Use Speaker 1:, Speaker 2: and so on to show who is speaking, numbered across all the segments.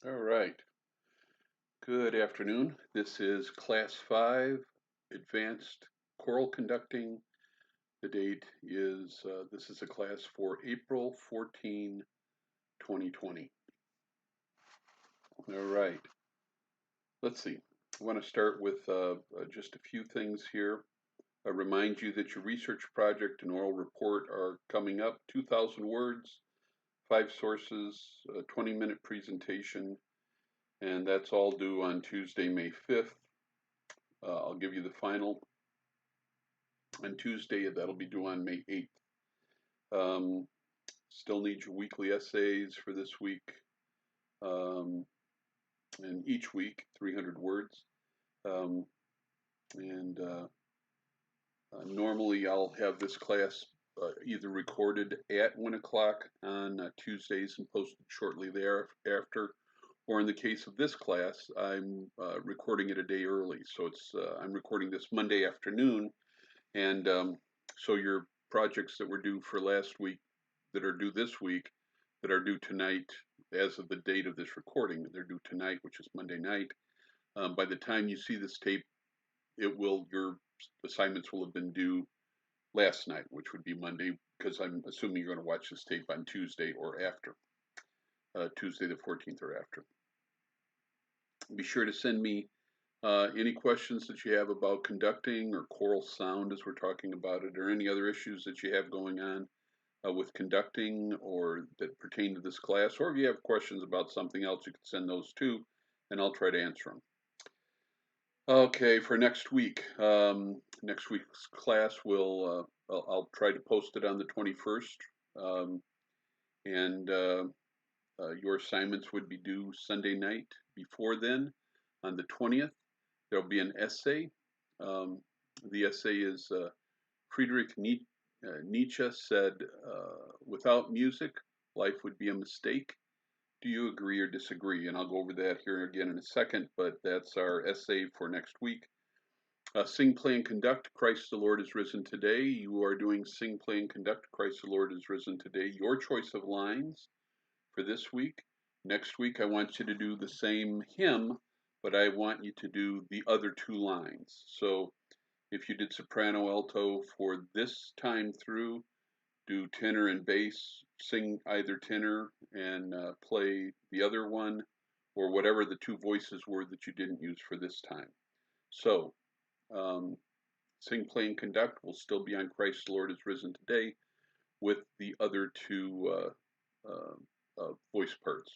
Speaker 1: All right. Good afternoon. This is Class 5 Advanced Choral Conducting. The date is, this is a class for April 14, 2020. All right. Let's see. I want to start with just a few things here. I remind you that your research project and oral report are coming up, 2,000 words, 5 sources, a 20-minute presentation, and that's all due on Tuesday, May 5th. I'll give you the final on Tuesday. That'll be due on May 8th. Still need your weekly essays for this week, um, and each week 300 words. Um, and Normally I'll have this class either recorded at 1 o'clock on Tuesdays and posted shortly thereafter, or in the case of this class, I'm recording it a day early. So I'm recording this Monday afternoon, and so your projects that were due for last week, that are due this week, that are due tonight, as of the date of this recording, they're due tonight, which is Monday night. By the time you see this tape, your assignments will have been due last night, which would be Monday, because I'm assuming you're going to watch this tape on Tuesday or after, Tuesday the 14th or after. Be sure to send me any questions that you have about conducting or choral sound as we're talking about it, or any other issues that you have going on with conducting or that pertain to this class, or if you have questions about something else, you can send those too, and I'll try to answer them. Okay, for next week, next week's class I'll try to post it on the 21st, and your assignments would be due Sunday night. Before then, on the 20th, there'll be an essay. The essay is Friedrich Nietzsche said, without music, life would be a mistake. Do you agree or disagree? And I'll go over that here again in a second, but that's our essay for next week. Sing, play, and conduct, Christ the Lord is risen today. You are doing sing, play, and conduct, Christ the Lord is risen today. Your choice of lines for this week. Next week, I want you to do the same hymn, but I want you to do the other two lines. So if you did soprano, alto for this time through, do tenor and bass, sing either tenor and play the other one, or whatever the two voices were that you didn't use for this time. So, sing, play, and conduct will still be on Christ the Lord is risen today with the other two voice parts.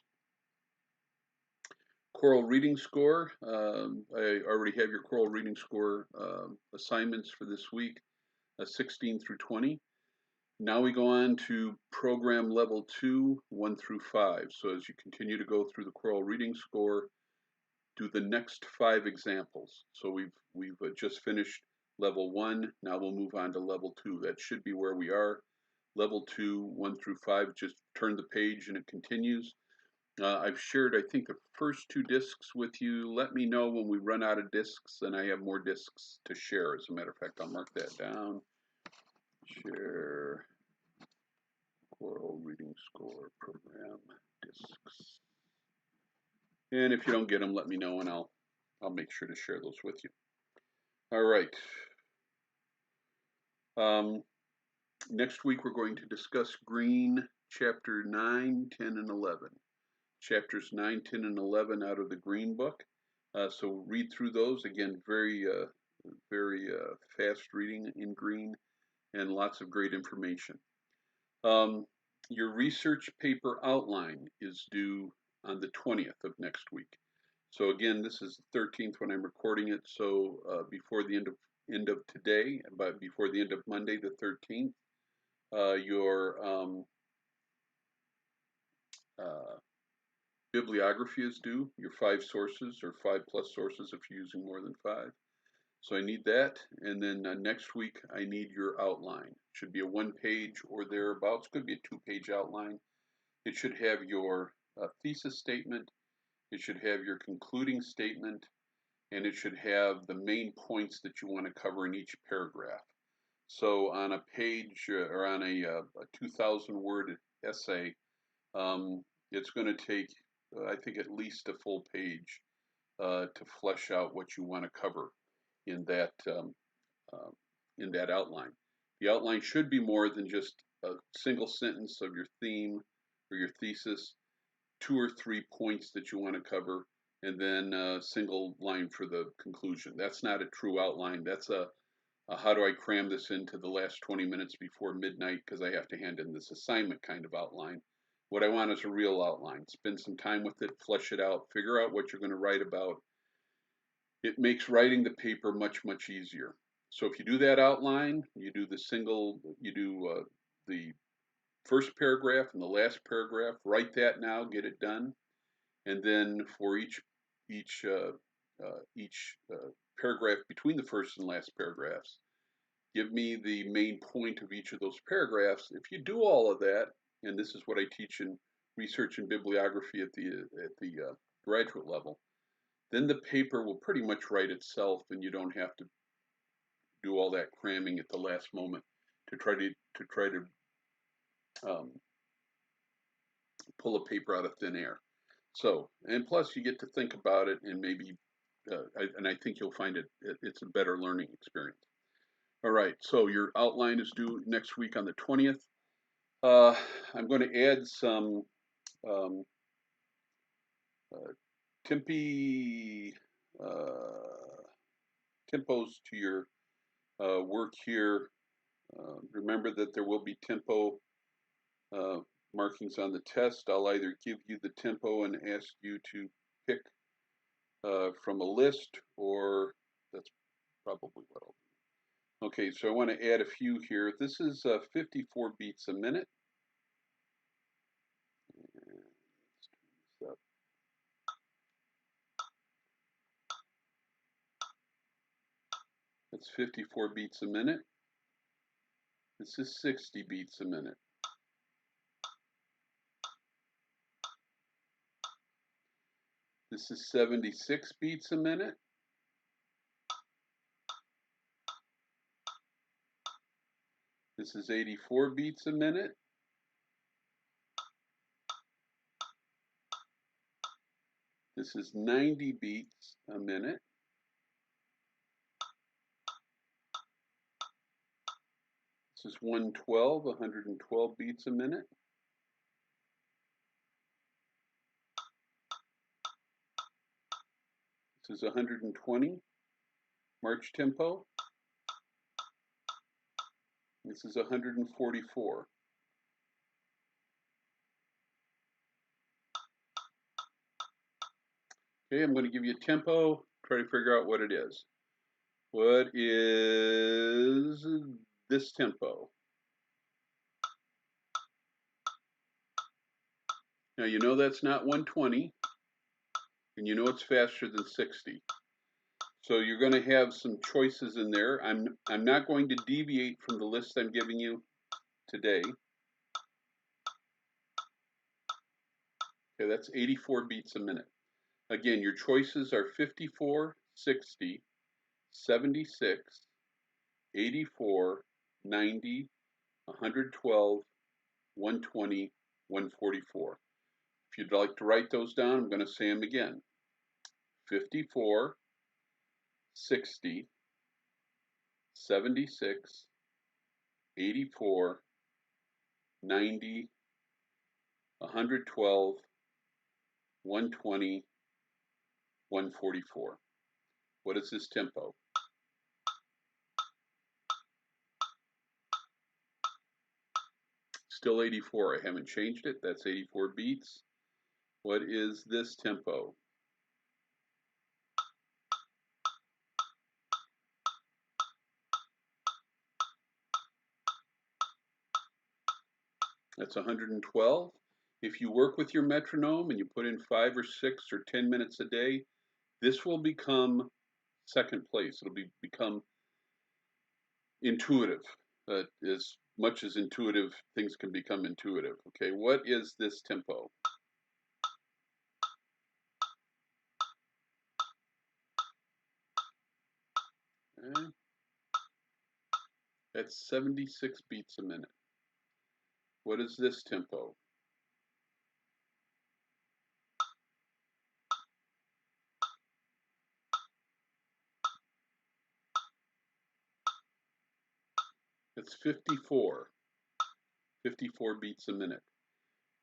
Speaker 1: Choral reading score. I already have your choral reading score assignments for this week, 16 through 20. Now we go on to program level 2, 1 through 5. So as you continue to go through the choral reading score, do the next 5 examples. So we've just finished level 1. Now we'll move on to level 2. That should be where we are. Level 2, 1 through 5, just turn the page and it continues. I've shared, I think, the first 2 discs with you. Let me know when we run out of discs and I have more discs to share. As a matter of fact, I'll mark that down. Share choral reading score program discs. And if you don't get them, let me know and I'll make sure to share those with you. All right. Next week we're going to discuss Green, chapter 9, 10, and 11. Chapters 9, 10, and 11 out of the Green book. So read through those. Again, very fast reading in Green and lots of great information. Your research paper outline is due on the 20th of next week. So again, this is the 13th when I'm recording it. So before the end of today, but before the end of Monday, the 13th, your bibliography is due, your 5 sources or 5+ sources if you're using more than 5. So I need that, and then next week I need your outline. It should be a 1-page or thereabouts, could be a 2-page outline. It should have your thesis statement, it should have your concluding statement, and it should have the main points that you want to cover in each paragraph. So on a page or on a 2,000 word essay, it's going to take I think at least a full page to flesh out what you want to cover in that uh, in that outline. The outline should be more than just a single sentence of your theme or your thesis, 2 or 3 points that you want to cover, and then a single line for the conclusion. That's not a true outline. That's a how do I cram this into the last 20 minutes before midnight because I have to hand in this assignment kind of outline. What I want is a real outline. Spend some time with it, flesh it out, figure out what you're going to write about. It makes writing the paper much, much easier. So if you do that outline, you do the first paragraph and the last paragraph, write that now, get it done, and then for each paragraph between the first and last paragraphs, give me the main point of each of those paragraphs. If you do all of that, and this is what I teach in research and bibliography at the graduate level, then the paper will pretty much write itself, and you don't have to do all that cramming at the last moment to try to um, pull a paper out of thin air. So, and plus you get to think about it, and maybe, I think you'll find it's a better learning experience. All right, so your outline is due next week on the 20th. I'm going to add some um, uh, tempi tempos to your work here. Remember that there will be tempo uh, markings on the test. I'll either give you the tempo and ask you to pick from a list, or that's probably what I'll do. Okay, so I want to add a few here. This is 54 beats a minute. That's 54 beats a minute. This is 60 beats a minute. This is 76 beats a minute. This is 84 beats a minute. This is 90 beats a minute. This is 112 beats a minute. This is 120 march tempo. This is 144. Okay, I'm going to give you a tempo, try to figure out what it is. What is this tempo? Now you know that's not 120, and you know it's faster than 60. So you're going to have some choices in there. I'm not going to deviate from the list I'm giving you today. Okay, that's 84 beats a minute. Again, your choices are 54, 60, 76, 84, 90, 112, 120, 144. If you'd like to write those down, I'm going to say them again. 54, 60, 76, 84, 90, 112, 120, 144. What is this tempo? Still 84. I haven't changed it. That's 84 beats. What is this tempo? That's 112. If you work with your metronome and you put in 5 or 6 or 10 minutes a day, this will become second place. It'll become intuitive. As much as intuitive things can become intuitive. Okay, what is this tempo? Okay. That's 76 beats a minute. What is this tempo? It's 54 beats a minute.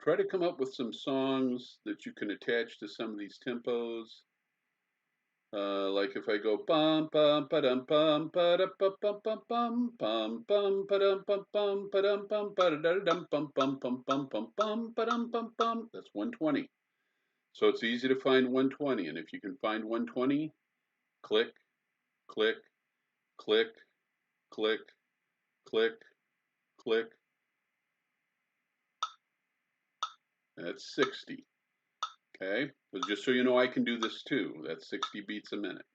Speaker 1: Try to come up with some songs that you can attach to some of these tempos. Like if I go bum bum ba dum bum ba da bum bum bum bum bum bum ba dum bum bum ba dum bum ba da dum bum bum bum bum bum bum ba dum bum bum. That's 120. So it's easy to find 120, and if you can find 120, click, click, click, click, click, click. That's 60. Okay, so just so you know, I can do this too. That's 60 beats a minute.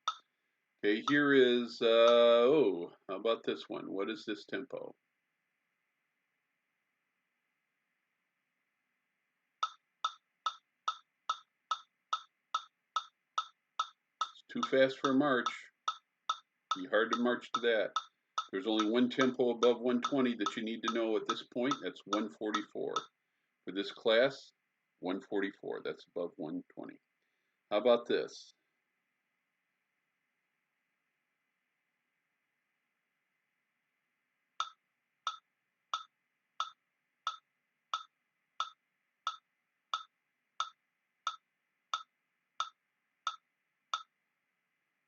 Speaker 1: Okay, here is, how about this one? What is this tempo? It's too fast for a march. Be hard to march to that. There's only one tempo above 120 that you need to know at this point. That's 144. For this class, 144. That's above 120. How about this?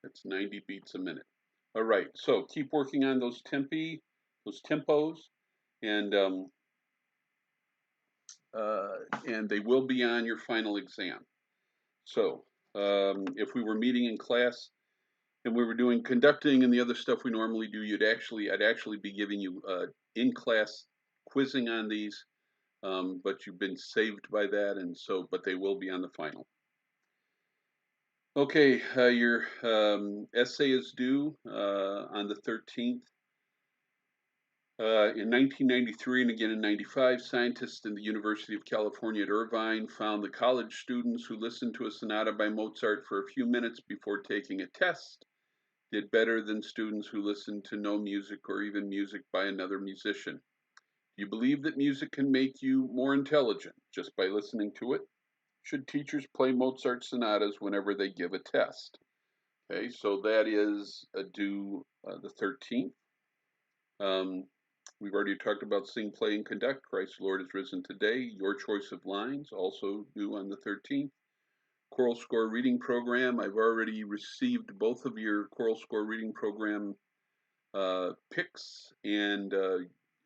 Speaker 1: That's 90 beats a minute. All right, so keep working on those tempos, and they will be on your final exam. So if we were meeting in class and we were doing conducting and the other stuff we normally do, I'd actually be giving you in-class quizzing on these, but you've been saved by that, and so but they will be on the final. Okay, your essay is due on the 13th. In 1993 and again in 95, scientists in the University of California at Irvine found the college students who listened to a sonata by Mozart for a few minutes before taking a test did better than students who listened to no music or even music by another musician. Do you believe that music can make you more intelligent just by listening to it? Should teachers play Mozart sonatas whenever they give a test? Okay, so that is due the 13th. We've already talked about Sing, Play, and Conduct. Christ Lord is risen today. Your choice of lines, also due on the 13th. Choral Score Reading Program. I've already received both of your Choral Score Reading Program picks, and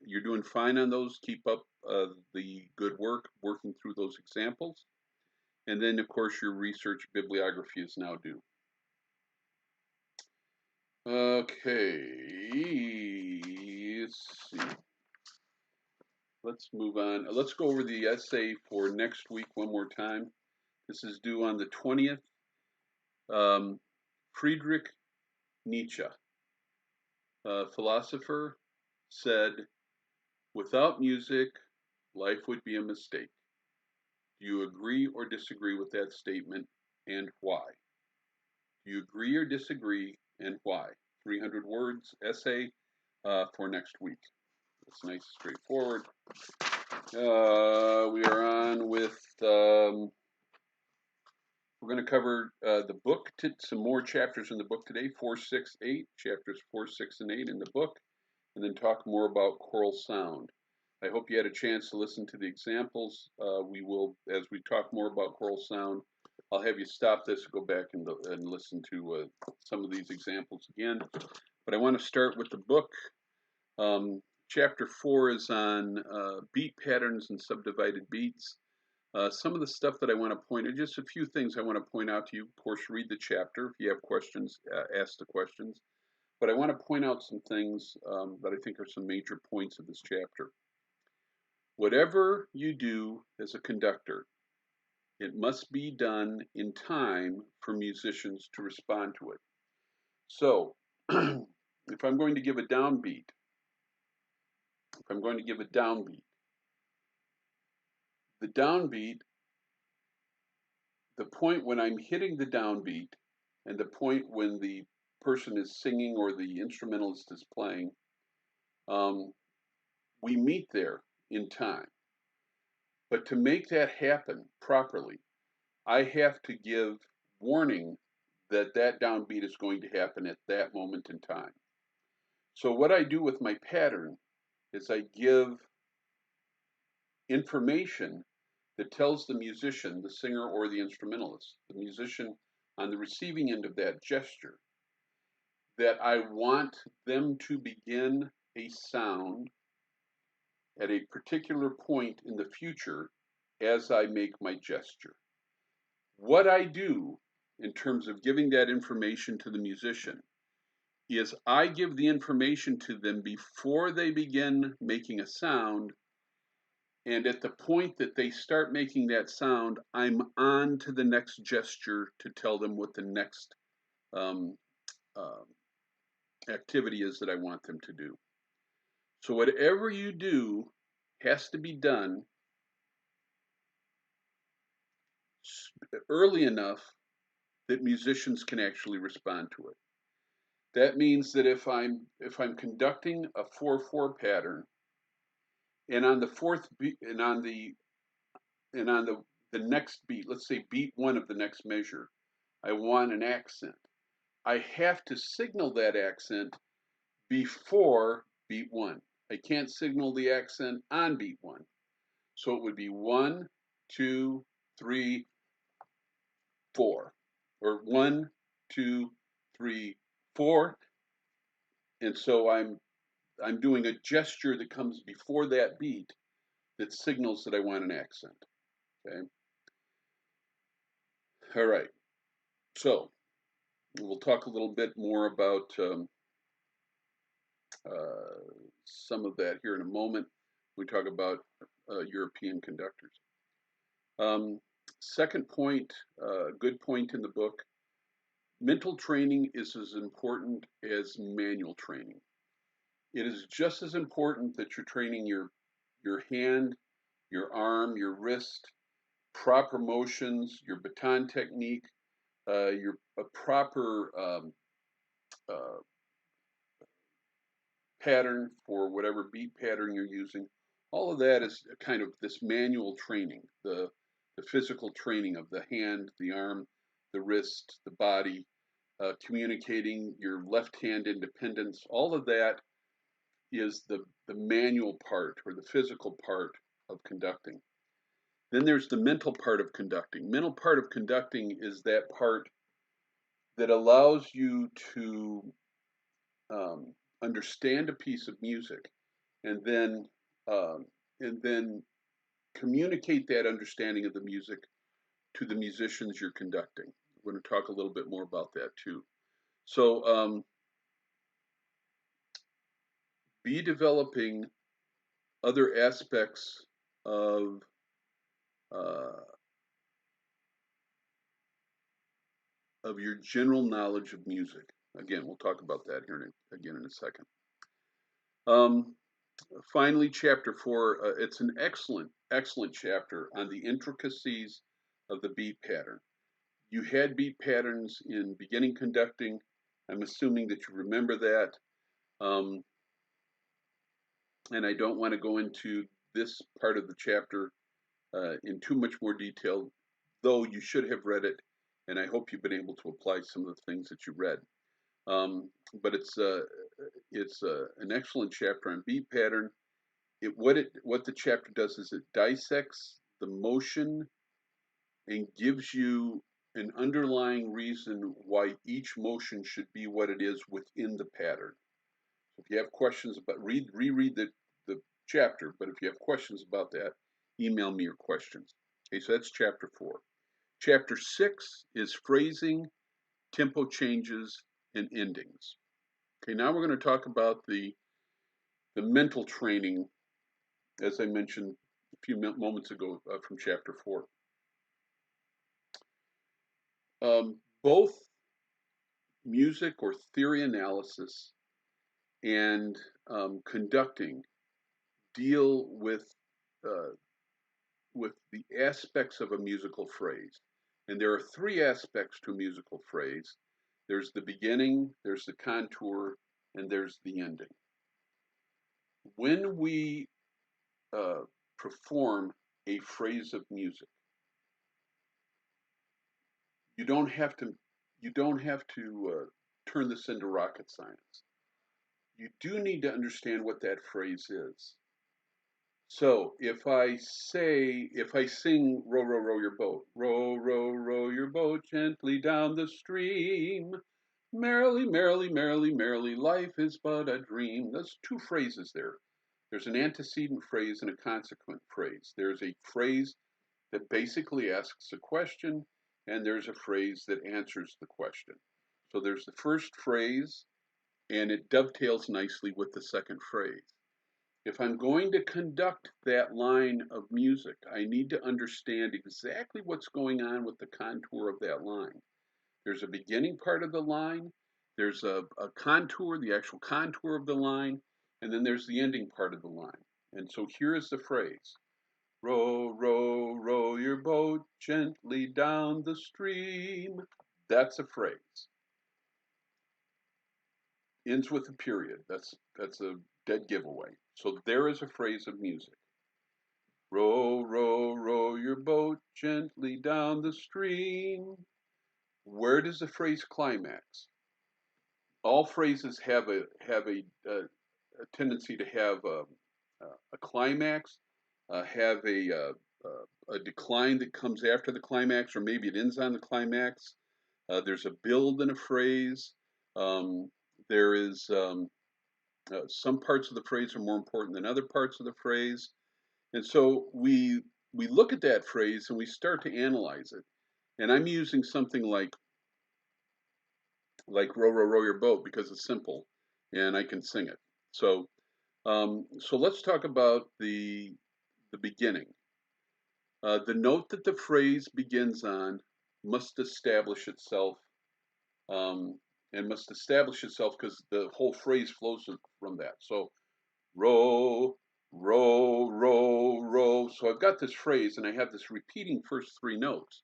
Speaker 1: you're doing fine on those. Keep up the good work working through those examples. And then, of course, your research bibliography is now due. Okay, let's see. Let's move on. Let's go over the essay for next week one more time. This is due on the 20th. Friedrich Nietzsche, a philosopher, said, "Without music, life would be a mistake." Do you agree or disagree with that statement, and why? Do you agree or disagree, and why? 300 words essay for next week. It's nice, straightforward. We are on with, we're going to cover the book, some more chapters in the book today, 4, 6, 8, chapters 4, 6, and 8 in the book, and then talk more about choral sound. I hope you had a chance to listen to the examples. We will, as we talk more about choral sound, I'll have you stop this, go back and listen to some of these examples again. But I want to start with the book. Chapter 4 is on beat patterns and subdivided beats. Some of the stuff that I want to point out, just a few things I want to point out to you. Of course, read the chapter. If you have questions, ask the questions. But I want to point out some things that I think are some major points of this chapter. Whatever you do as a conductor, it must be done in time for musicians to respond to it. So, if I'm going to give a downbeat, the downbeat, the point when I'm hitting the downbeat and the point when the person is singing or the instrumentalist is playing, we meet there in time. But to make that happen properly, I have to give warning that that downbeat is going to happen at that moment in time. So what I do with my pattern is I give information that tells the musician, the singer or the instrumentalist, the musician on the receiving end of that gesture, that I want them to begin a sound at a particular point in the future as I make my gesture. What I do in terms of giving that information to the musician is I give the information to them before they begin making a sound, and at the point that they start making that sound, I'm on to the next gesture to tell them what the next um, uh, activity is that I want them to do. So whatever you do has to be done early enough that musicians can actually respond to it. That means that if I'm conducting a 4/4 pattern, and on the fourth beat, and on the next beat, let's say beat one of the next measure, I want an accent. I have to signal that accent before beat one. I can't signal the accent on beat one. So it would be 1, 2, 3, 4, or 1, 2, 3, 4. And so I'm doing a gesture that comes before that beat that signals that I want an accent. Okay. All right. So we'll talk a little bit more about some of that here in a moment. We talk about European conductors. Second point, good point in the book, mental training is as important as manual training. It is just as important that you're training your hand, your arm, your wrist, proper motions, your baton technique, your a proper uh, pattern for whatever beat pattern you're using. All of that is kind of this manual training, the physical training of the hand, the arm, the wrist, the body, communicating your left hand independence. All of that is the manual part or the physical part of conducting. Then there's the mental part of conducting. Mental part of conducting is that part that allows you to um, understand a piece of music and then um, and then communicate that understanding of the music to the musicians you're conducting. We're going to talk a little bit more about that too. So be developing other aspects of uh, of your general knowledge of music. Again, we'll talk about that here again in a second. Um, Finally, chapter 4, it's an excellent chapter on the intricacies of the beat pattern. You had beat patterns in beginning conducting. I'm assuming that you remember that. Um, and I don't want to go into this part of the chapter in too much more detail, though you should have read it, and I hope you've been able to apply some of the things that you read. But it's an excellent chapter on beat pattern. What the chapter does is it dissects the motion and gives you an underlying reason why each motion should be what it is within the pattern. If you have questions about reread the chapter, but if you have questions about that, email me your questions. Okay, so that's chapter 4. Chapter 6 is phrasing, tempo changes, and endings. Okay, now we're going to talk about the mental training, as I mentioned a few moments ago from chapter 4. Both music or theory analysis and conducting deal uh, with the aspects of a musical phrase. And there are 3 aspects to a musical phrase. There's the beginning, there's the contour, and there's the ending. When we perform a phrase of music, you don't have to turn this into rocket science. you do need to understand what that phrase is. So if I sing, row, row, row your boat, row, row, row your boat gently down the stream, merrily, merrily, merrily, merrily, life is but a dream. There's two phrases there. There's an antecedent phrase and a consequent phrase. There's a phrase that basically asks a question, and there's a phrase that answers the question. So there's the first phrase, and it dovetails nicely with the second phrase. If I'm going to conduct that line of music, I need to understand exactly what's going on with the contour of that line. There's a beginning part of the line, there's a contour, the actual contour of the line, and then there's the ending part of the line. And so here is the phrase. Row, row, row your boat gently down the stream. That's a phrase. Ends with a period. That's a dead giveaway. So there is a phrase of music. Row, row, row your boat gently down the stream. Where does the phrase climax? All phrases have a tendency to have a climax, have a decline that comes after the climax, or maybe it ends on the climax. There's a build in a phrase. There is some parts of the phrase are more important than other parts of the phrase. And so we look at that phrase and we start to analyze it. And I'm using something like row, row, row your boat because it's simple and I can sing it. So so let's talk about the beginning. The note that the phrase begins on must establish itself, and must establish itself because the whole phrase flows from that. So row, row, row, row. So I've got this phrase and I have this repeating first three notes.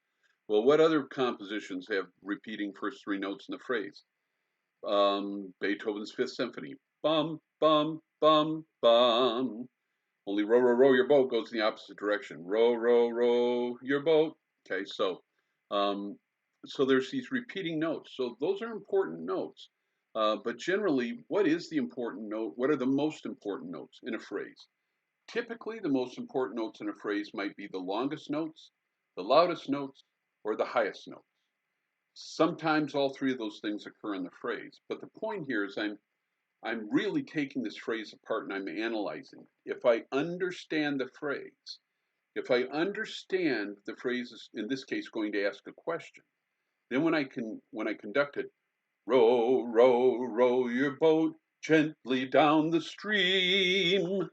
Speaker 1: Well, what other compositions have repeating first three notes in the phrase? Beethoven's Fifth Symphony. Bum, bum, bum, bum. Only row, row, row your boat goes in the opposite direction. Row, row, row your boat. Okay, so there's these repeating notes. So those are important notes. But generally, what is the important note? What are the most important notes in a phrase? Typically, the most important notes in a phrase might be the longest notes, the loudest notes, or the highest notes. Sometimes all three of those things occur in the phrase. But the point here is I'm really taking this phrase apart and I'm analyzing it. If I understand the phrase, if I understand the phrase is, in this case, going to ask a question, then when I conduct it, row, row, row your boat gently down the stream.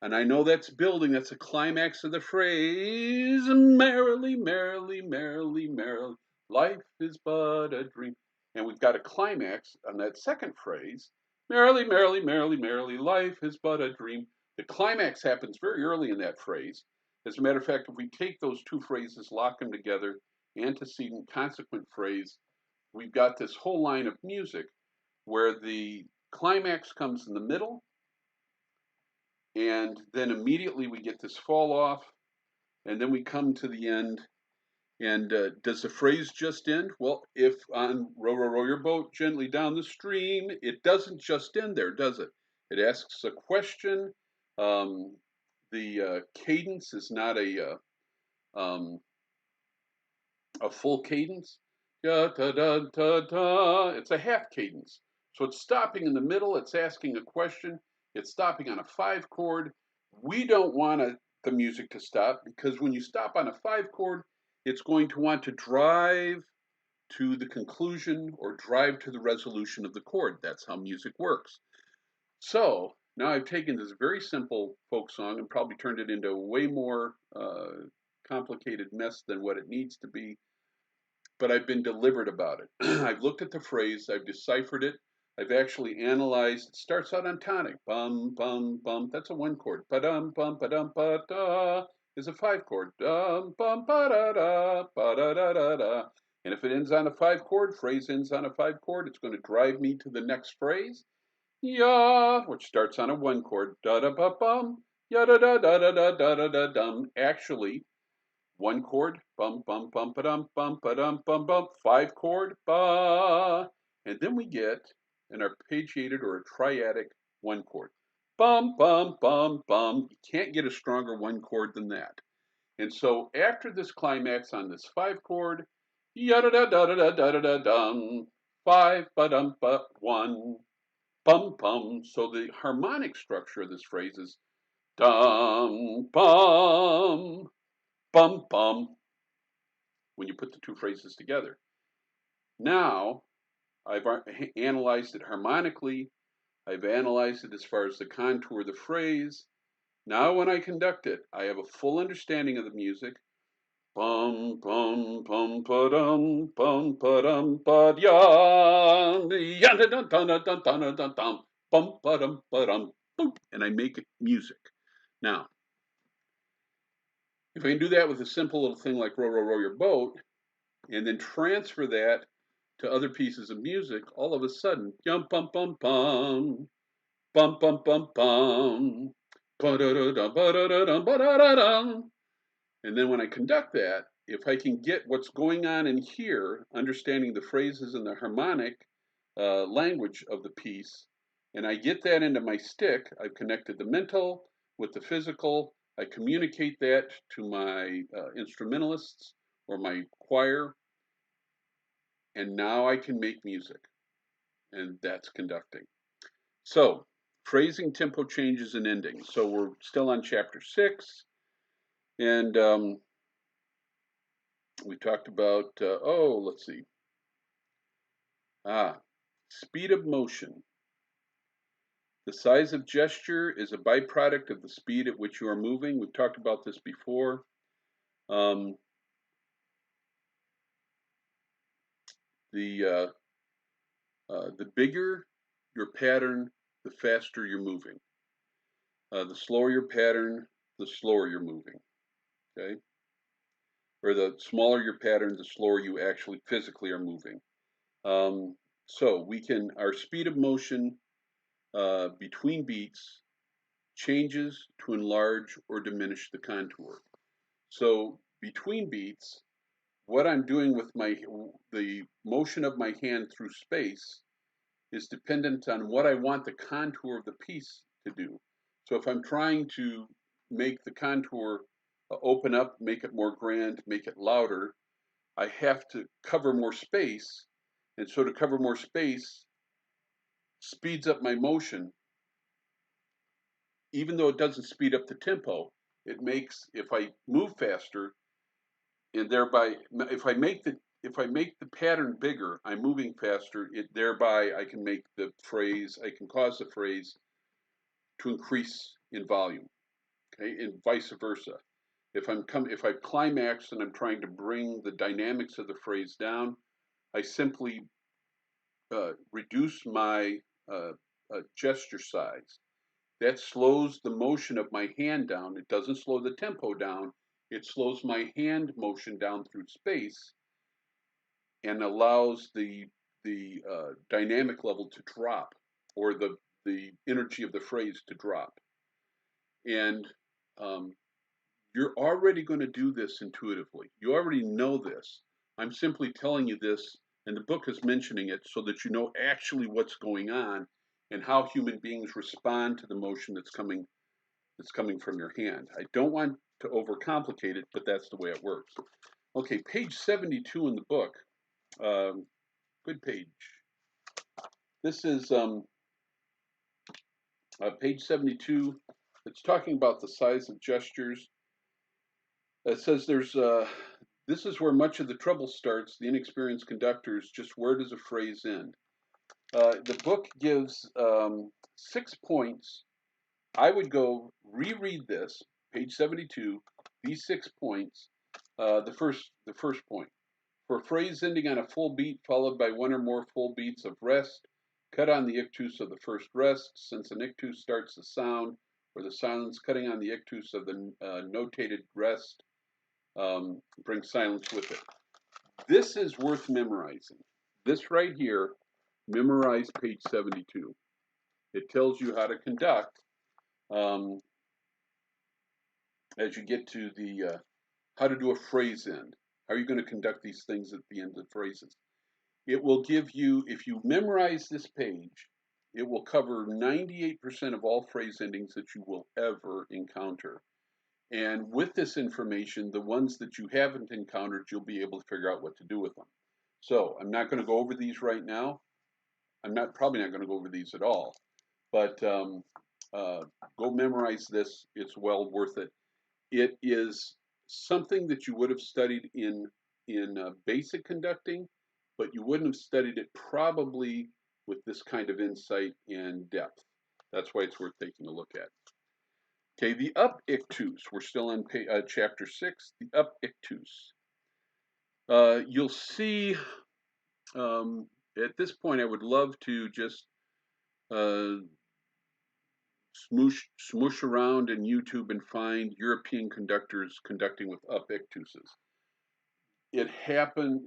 Speaker 1: And I know that's building, that's a climax of the phrase. Merrily, merrily, merrily, merrily, life is but a dream. And we've got a climax on that second phrase. Merrily, merrily, merrily, merrily, life is but a dream. The climax happens very early in that phrase. As a matter of fact, if we take those two phrases, lock them together, antecedent, consequent phrase, we've got this whole line of music where the climax comes in the middle, and then immediately we get this fall off, and then we come to the end. And does the phrase just end? Well, if on row, row, row your boat gently down the stream, it doesn't just end there, does it? It asks a question. The cadence is not a full cadence. Da, da, da, da, da. It's a half cadence. So it's stopping in the middle. It's asking a question. It's stopping on a 5 chord. We don't want the music to stop because when you stop on a 5 chord, it's going to want to drive to the conclusion or drive to the resolution of the chord. That's how music works. So now I've taken this very simple folk song and probably turned it into a way more complicated mess than what it needs to be, but I've been deliberate about it. I've looked at the phrase, I've deciphered it, I've actually analyzed. It starts out on tonic, bum, bum, bum. That's a 1 chord. Ba-dum, bum, ba-dum, ba-da is a 5 chord. Dum, bum, ba-da-da, ba-da-da-da-da. And if it ends on a 5 chord, phrase ends on a 5 chord, it's going to drive me to the next phrase, ya, which starts on a 1 chord. Da-da-ba-bum, ya-da-da-da-da-da-da-da-dum. Actually, 1 chord, bum, bum, bum, ba-dum, bum, ba-dum, bum, bum, 5 chord, ba. And then we get an arpeggiated or a triadic one chord. Bum, bum, bum, bum. You can't get a stronger one chord than that. And so after this climax on this 5 chord, yada da da da da da da da dum, 5 ba dum ba 1 bum bum. So the harmonic structure of this phrase is dum bum bum bum when you put the two phrases together. Now I've analyzed it harmonically. I've analyzed it as far as the contour of the phrase. Now when I conduct it, I have a full understanding of the music. Bum bum bum ba dum bum ba dum ba dum dun dun dun dun dun dun dun bum ba dum boom, and I make it music. Now, if I can do that with a simple little thing like row row row your boat, and then transfer that to other pieces of music, all of a sudden, yum bum bum bum bum bum bum bum ba da da da ba da da da ba da da da. And then when I conduct that, if I can get what's going on in here, understanding the phrases and the harmonic language of the piece, and I get that into my stick, I've connected the mental with the physical. I communicate that to my instrumentalists or my choir, and now I can make music, and that's conducting. So, phrasing, tempo changes, and endings. So we're still on chapter 6, and we talked about, let's see. Speed of motion. The size of gesture is a byproduct of the speed at which you are moving. We've talked about this before. Um, the bigger your pattern, the faster you're moving. The slower your pattern, the slower you're moving. Okay? Or the smaller your pattern, the slower you actually physically are moving. So our speed of motion between beats changes to enlarge or diminish the contour. So between beats, what I'm doing with the motion of my hand through space is dependent on what I want the contour of the piece to do. So if I'm trying to make the contour open up, make it more grand, make it louder, I have to cover more space. And so to cover more space speeds up my motion. Even though it doesn't speed up the tempo, it makes, if I move faster, and thereby, if I make the pattern bigger, I'm moving faster. Thereby I can I can cause the phrase to increase in volume. Okay, and vice versa. If I've climaxed and I'm trying to bring the dynamics of the phrase down, I simply reduce my gesture size. That slows the motion of my hand down. It doesn't slow the tempo down. It slows my hand motion down through space and allows the dynamic level to drop, or the energy of the phrase to drop. And you're already going to do this intuitively. You already know this. I'm simply telling you this, and the book is mentioning it so that you know actually what's going on and how human beings respond to the motion that's coming from your hand. I don't want to overcomplicate it, but that's the way it works. Okay, page 72 in the book. Good page. This is page 72. It's talking about the size of gestures. It says this is where much of the trouble starts. The inexperienced conductors, just where does a phrase end? The book gives 6 points. I would go reread this, page 72, these 6 points. The first point. For a phrase ending on a full beat followed by one or more full beats of rest, cut on the ictus of the first rest, since an ictus starts the sound, or the silence cutting on the ictus of the notated rest brings silence with it. This is worth memorizing. This right here, memorize page 72. It tells you how to conduct as you get to the how to do a phrase end. How are you going to conduct these things at the end of the phrases? It will give you, if you memorize this page, it will cover 98% of all phrase endings that you will ever encounter. And with this information, the ones that you haven't encountered, you'll be able to figure out what to do with them. So I'm not going to go over these right now. I'm probably not going to go over these at all. But go memorize this. It's well worth it. It is something that you would have studied in basic conducting, but you wouldn't have studied it probably with this kind of insight and depth. That's why it's worth taking a look at. Okay, the up ictus. We're still on chapter 6, the up ictus. You'll see at this point, I would love to just uh, smoosh around in YouTube and find European conductors conducting with up ictuses. It happened.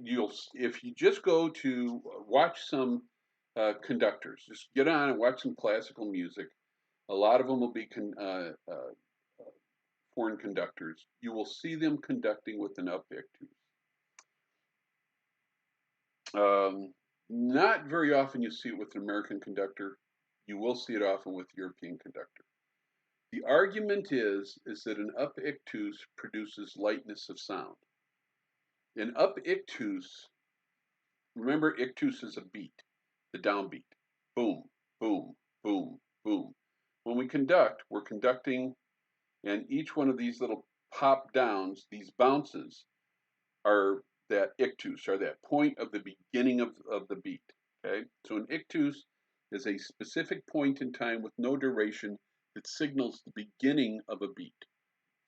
Speaker 1: If you just go to watch some conductors, just get on and watch some classical music. A lot of them will be foreign conductors. You will see them conducting with an up ictus. Not very often you see it with an American conductor. You will see it often with European conductor. The argument is that an up ictus produces lightness of sound. An up ictus, remember ictus is a beat, the downbeat. Boom, boom, boom, boom. When we conduct, we're conducting, and each one of these little pop downs, these bounces, are that ictus, are that point of the beginning of the beat. Okay, so an ictus is a specific point in time with no duration that signals the beginning of a beat.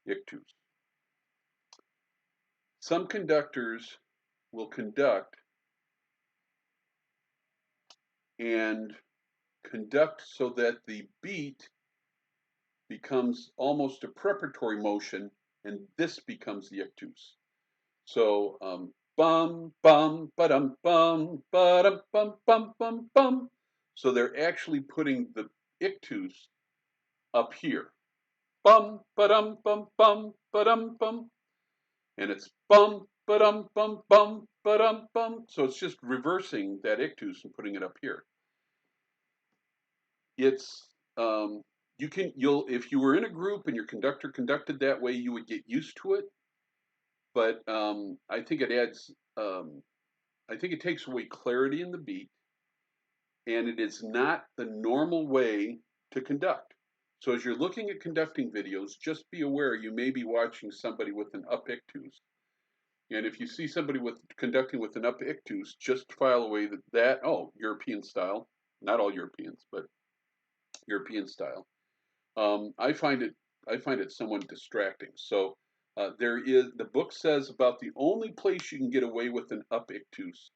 Speaker 1: Ictus. Some conductors will conduct and conduct so that the beat becomes almost a preparatory motion, and this becomes the ictus. So bum bum ba-dum bum ba-dum bum bum bum bum. So they're actually putting the ictus up here. Bum ba-dum bum bum ba-dum bum. And it's bum ba-dum bum bum ba-dum bum. So it's just reversing that ictus and putting it up here. It's if you were in a group and your conductor conducted that way, you would get used to it. But I think it adds I think it takes away clarity in the beat, and it is not the normal way to conduct. So as you're looking at conducting videos, just be aware you may be watching somebody with an up ictus. And if you see somebody conducting with an up ictus, just file away European style. Not all Europeans, but European style. I find it somewhat distracting. So the book says about the only place you can get away with an up ictus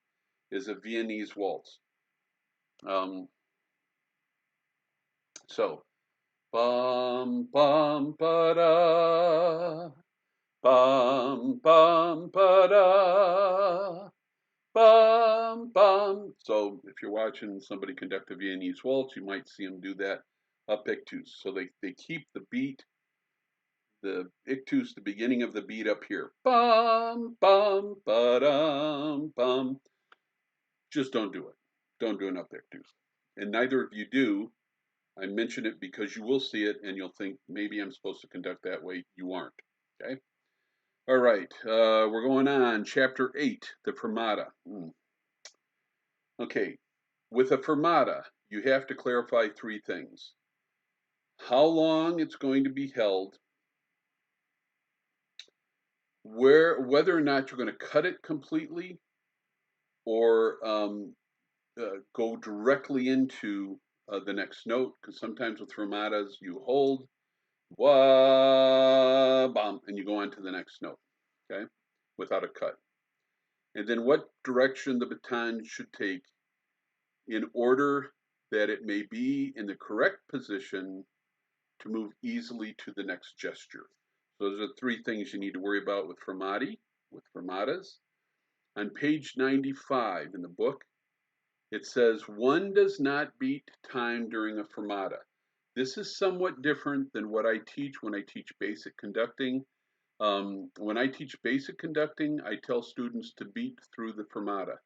Speaker 1: is a Viennese waltz. So bum bum ba da bum bum ba da bum bum. So if you're watching somebody conduct a Viennese waltz, you might see them do that up ictus. So they keep the beat, the ictus, the beginning of the beat up here. Bum bum ba dum bum. Just don't do it. Don't do an up ictus. And neither of you do. I mention it because you will see it and you'll think maybe I'm supposed to conduct that way. You aren't. Okay. All right. We're going on. Chapter 8, the fermata. Okay. With a fermata, you have to clarify three things: how long it's going to be held, whether or not you're going to cut it completely or go directly into the next note, because sometimes with fermatas you hold wah bum and you go on to the next note, okay, without a cut. And then what direction the baton should take in order that it may be in the correct position to move easily to the next gesture. So those are three things you need to worry about with fermatas. On page 95 in the book, it says one does not beat time during a fermata. This is somewhat different than what I teach when I teach basic conducting. When I teach basic conducting, I tell students to beat through the fermata.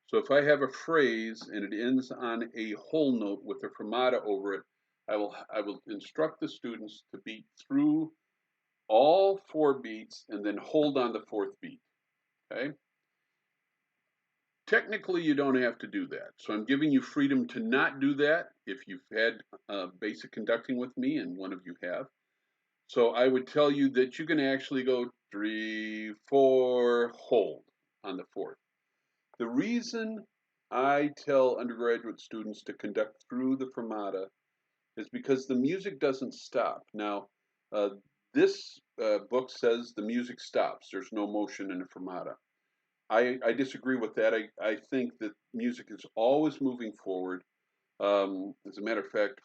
Speaker 1: So if I have a phrase and it ends on a whole note with a fermata over it, I will instruct the students to beat through all 4 beats and then hold on the 4th beat. Okay? Technically, you don't have to do that. So I'm giving you freedom to not do that if you've had basic conducting with me, and one of you have. So I would tell you that you can actually go 3, 4, hold on the 4th. The reason I tell undergraduate students to conduct through the fermata is because the music doesn't stop. Now, uh, this book says the music stops. There's no motion in a fermata. I disagree with that. I think that music is always moving forward. As a matter of fact,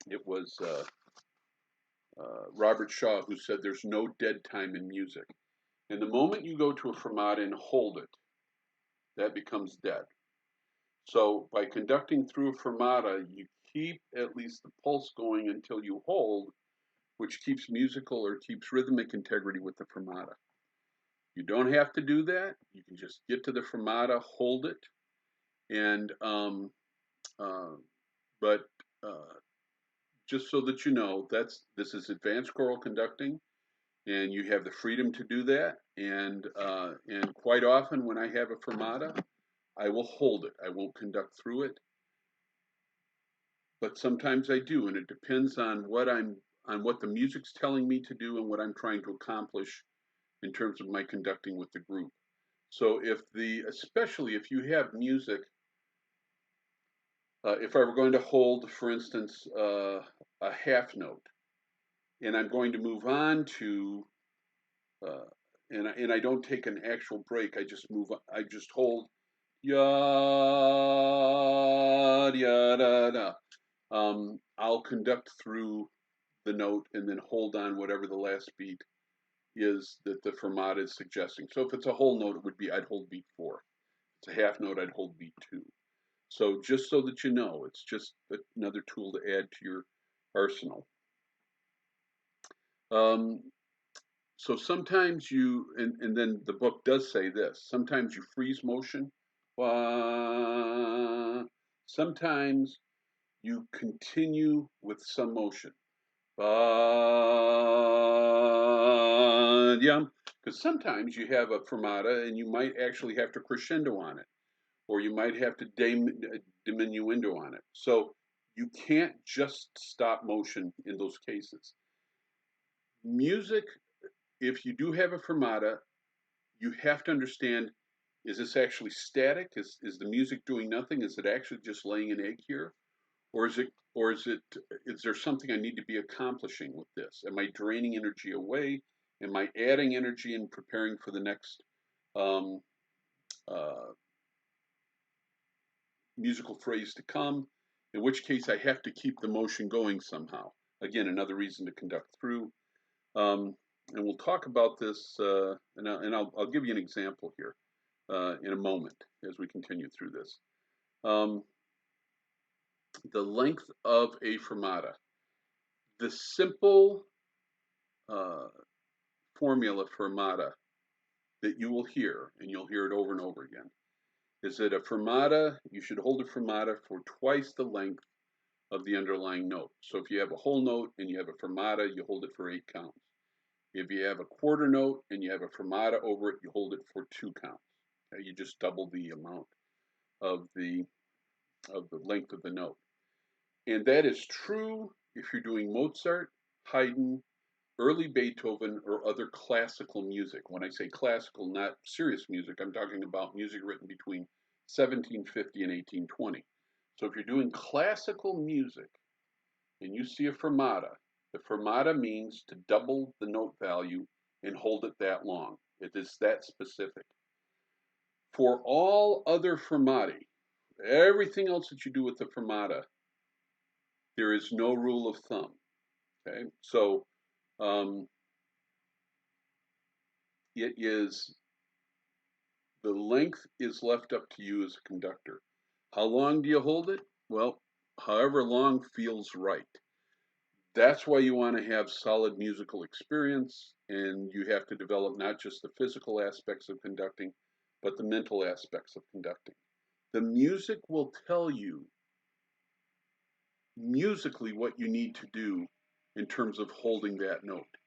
Speaker 1: it was Robert Shaw who said there's no dead time in music. And the moment you go to a fermata and hold it, that becomes dead. So by conducting through a fermata, you keep at least the pulse going until you hold, which keeps musical or keeps rhythmic integrity with the fermata. You don't have to do that. You can just get to the fermata, hold it, and uh, but just so that you know, this is advanced choral conducting, and you have the freedom to do that. And quite often when I have a fermata, I will hold it. I won't conduct through it, but sometimes I do, and it depends on what the music's telling me to do and what I'm trying to accomplish in terms of my conducting with the group. So especially if you have music, if I were going to hold, for instance, a half note, and I'm going to move on to, uh, and I don't take an actual break. I just move. I just hold ya ya da da. I'll conduct through the note and then hold on whatever the last beat is that the fermata is suggesting. So if it's a whole note, I'd hold beat 4. If it's a half note, I'd hold beat 2. So just so that you know, it's just another tool to add to your arsenal. Um, so sometimes and then the book does say this, sometimes you freeze motion. Sometimes you continue with some motion. Because sometimes you have a fermata and you might actually have to crescendo on it, or you might have to diminuendo on it. So you can't just stop motion in those cases. Music, if you do have a fermata, you have to understand, is this actually static? Is the music doing nothing? Is it actually just laying an egg here? Or is there something I need to be accomplishing with this? Am I draining energy away? Am I adding energy and preparing for the next um, uh, musical phrase to come? In which case I have to keep the motion going somehow. Again, another reason to conduct through. Um, and we'll talk about this, and I'll give you an example here in a moment as we continue through this. The length of a fermata. The simple uh, formula fermata that you will hear, and you'll hear it over and over again, is that a fermata, you should hold a fermata for twice the length of the underlying note. So if you have a whole note and you have a fermata, you hold it for 8 counts. If you have a quarter note and you have a fermata over it, you hold it for 2 counts. Okay? You just double the amount of the length of the note. And that is true if you're doing Mozart, Haydn, early Beethoven, or other classical music. When I say classical, not serious music, I'm talking about music written between 1750 and 1820. So if you're doing classical music and you see a fermata, the fermata means to double the note value and hold it that long. It is that specific. For all other fermati, everything else that you do with the fermata, there is no rule of thumb. Okay, so um, it is the length is left up to you as a conductor. How long do you hold it? Well, however long feels right. That's why you want to have solid musical experience, and you have to develop not just the physical aspects of conducting, but the mental aspects of conducting. The music will tell you musically what you need to do in terms of holding that note.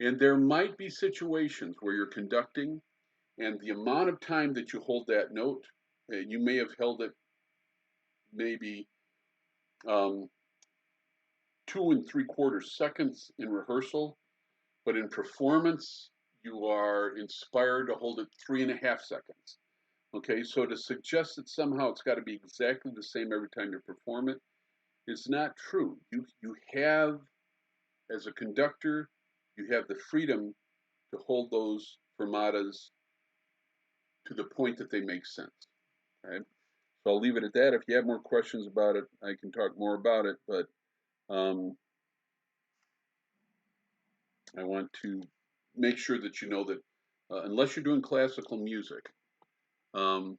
Speaker 1: And there might be situations where you're conducting and the amount of time that you hold that note, you may have held it maybe 2 3/4 seconds in rehearsal, but in performance, you are inspired to hold it 3.5 seconds. Okay, so to suggest that somehow it's got to be exactly the same every time you perform it is not true. You have, as a conductor, you have the freedom to hold those fermatas to the point that they make sense. Okay, so I'll leave it at that. If you have more questions about it, I can talk more about it, but I want to make sure that you know that unless you're doing classical music, I'm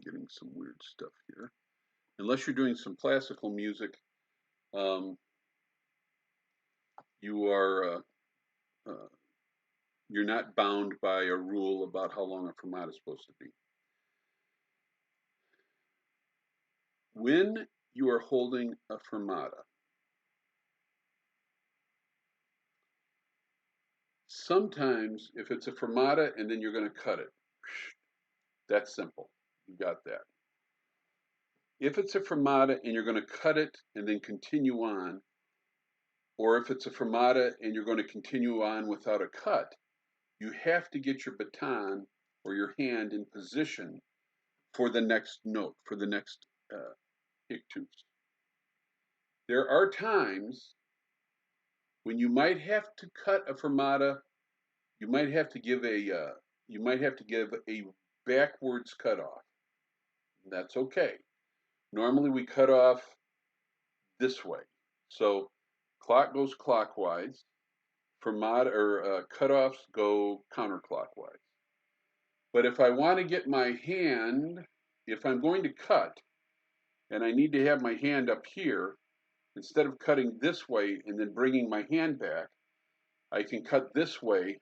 Speaker 1: getting some weird stuff here. Unless you're doing some classical music, you are you're not bound by a rule about how long a fermata is supposed to be. When you are holding a fermata, sometimes if it's a fermata and then you're going to cut it, that's simple. You got that. If it's a fermata and you're going to cut it and then continue on, or if it's a fermata and you're going to continue on without a cut, you have to get your baton or your hand in position for the next note, for the next ictus. There are times when you might have to cut a fermata. You might have to give a backwards cutoff. That's okay. Normally we cut off this way. So clock goes clockwise. Fermata or cutoffs go counterclockwise. But if I want to get my hand, if I'm going to cut and I need to have my hand up here, instead of cutting this way and then bringing my hand back, I can cut this way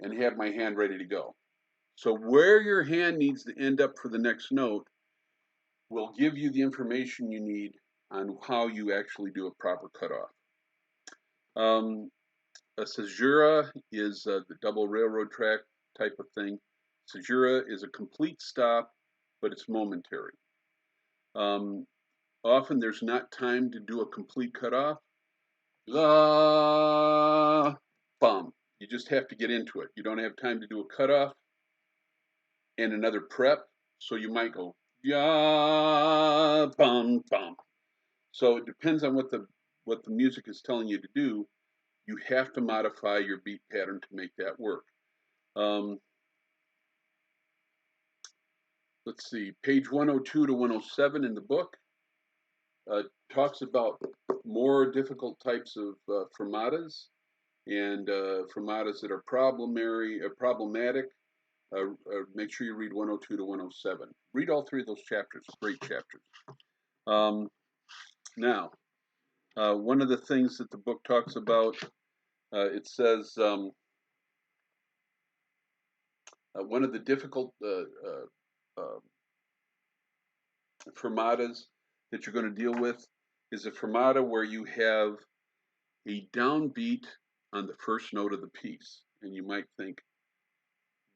Speaker 1: and have my hand ready to go. So where your hand needs to end up for the next note will give you the information you need on how you actually do a proper cutoff. A caesura is the double railroad track type of thing. Caesura is a complete stop, but it's momentary. Often there's not time to do a complete cutoff. La, bum. You just have to get into it. You don't have time to do a cutoff and another prep, so you might go ya bum bum. So it depends on what the music is telling you to do. You have to modify your beat pattern to make that work. Let's see, page 102 to 107 in the book talks about more difficult types of fermatas and fermatas that are problematic. Make sure you read 102 to 107. Read all three of those chapters, great chapters. Now, one of the things that the book talks about, it says one of the difficult fermatas that you're going to deal with is a fermata where you have a downbeat on the first note of the piece. And you might think,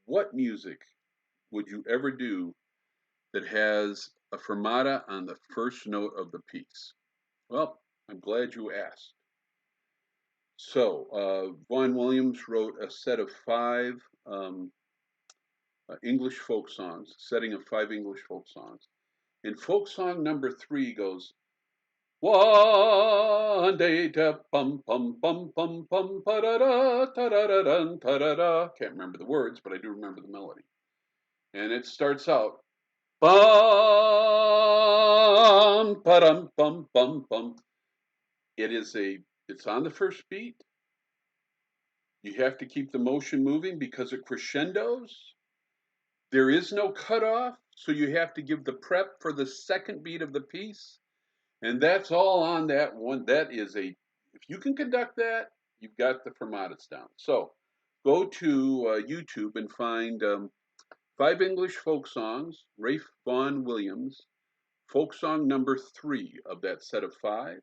Speaker 1: what music would you ever do that has a fermata on the first note of the piece? Well, I'm glad you asked. So, Vaughan Williams wrote a set of 5 English folk songs, setting of 5 English folk songs. And folk song number 3 goes, one day da bum bum bum bum bum pa da da ta da da dun ta da da. Can't remember the words, but I do remember the melody. And it starts out bum ba dum bum bum bum. It's on the first beat. You have to keep the motion moving because it crescendos. There is no cutoff, so you have to give the prep for the second beat of the piece. And that's all on that one. If you can conduct that, you've got the fermatas down. So go to YouTube and find 5 English folk songs, Ralph Vaughan Williams, folk song number 3 of that set of 5,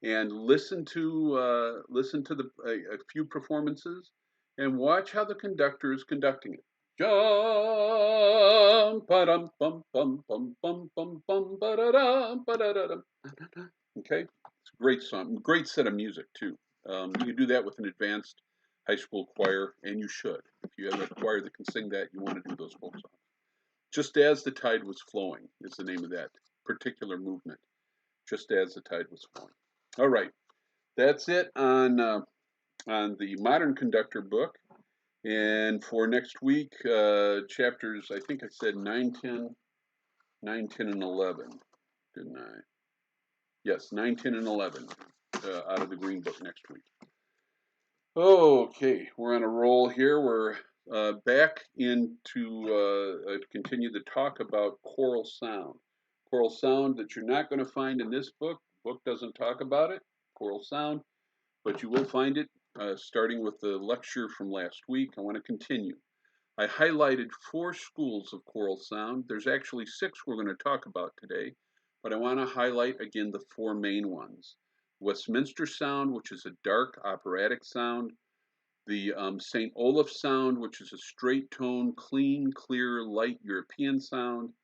Speaker 1: and listen to a few performances and watch how the conductor is conducting it. Jump, ba-dum, bum, bum, bum, bum, bum, bum, ba-da-dum, ba-da-da-dum. Okay, it's a great song, great set of music too. You can do that with an advanced high school choir, and you should. If you have a choir that can sing that, you want to do those folk songs. Just as the tide was flowing is the name of that particular movement. Just as the tide was flowing. All right, that's it on the Modern Conductor book. And for next week, chapters, I think I said 9, 10, 9, 10, and 11, didn't I? Yes, 9, 10, and 11 out of the Green Book next week. Okay, we're on a roll here. We're back into continue to talk about choral sound. Choral sound that you're not going to find in this book. The book doesn't talk about it, choral sound, but you will find it starting with the lecture from last week. I want to continue. I highlighted 4 schools of choral sound. There's actually 6 we're going to talk about today, but I want to highlight again the 4 main ones. Westminster sound, which is a dark operatic sound. The St. Olaf sound, which is a straight tone, clean, clear, light European sound.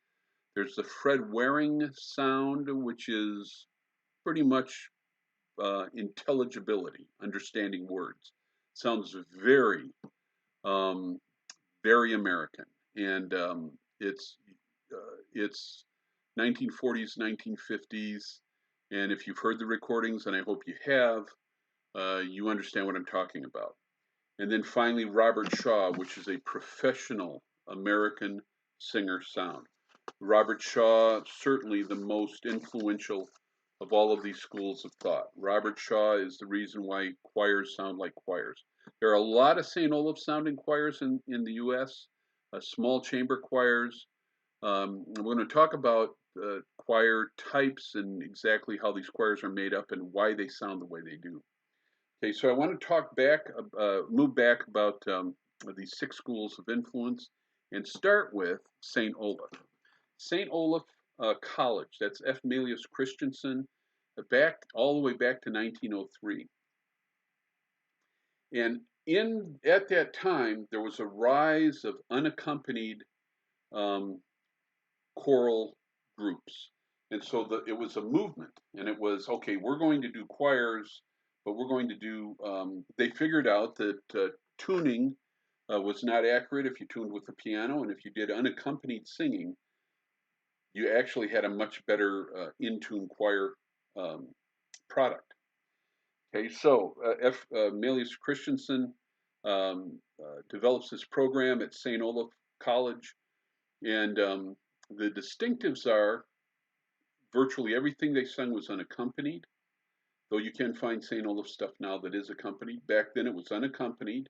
Speaker 1: There's the Fred Waring sound, which is pretty much intelligibility, understanding words. Sounds very, very American, and it's 1940s, 1950s, and if you've heard the recordings, and I hope you have, you understand what I'm talking about. And then finally, Robert Shaw, which is a professional American singer sound. Robert Shaw, certainly the most influential of all of these schools of thought. Robert Shaw is the reason why choirs sound like choirs. There are a lot of St. Olaf sounding choirs in the U.S., small chamber choirs. We're going to talk about choir types and exactly how these choirs are made up and why they sound the way they do. Okay, so I want to talk back, move back about these 6 schools of influence and start with St. Olaf. St. Olaf College, that's F. Melius Christensen, back all the way back to 1903. And at that time, there was a rise of unaccompanied choral groups. And so it was a movement, and it was, okay, we're going to do choirs, but we're going to do, they figured out that tuning was not accurate if you tuned with the piano, and if you did unaccompanied singing, you actually had a much better in-tune choir product. Okay, so F. Melius Christensen develops this program at St. Olaf College, and the distinctives are virtually everything they sung was unaccompanied, though you can find St. Olaf stuff now that is accompanied. Back then it was unaccompanied.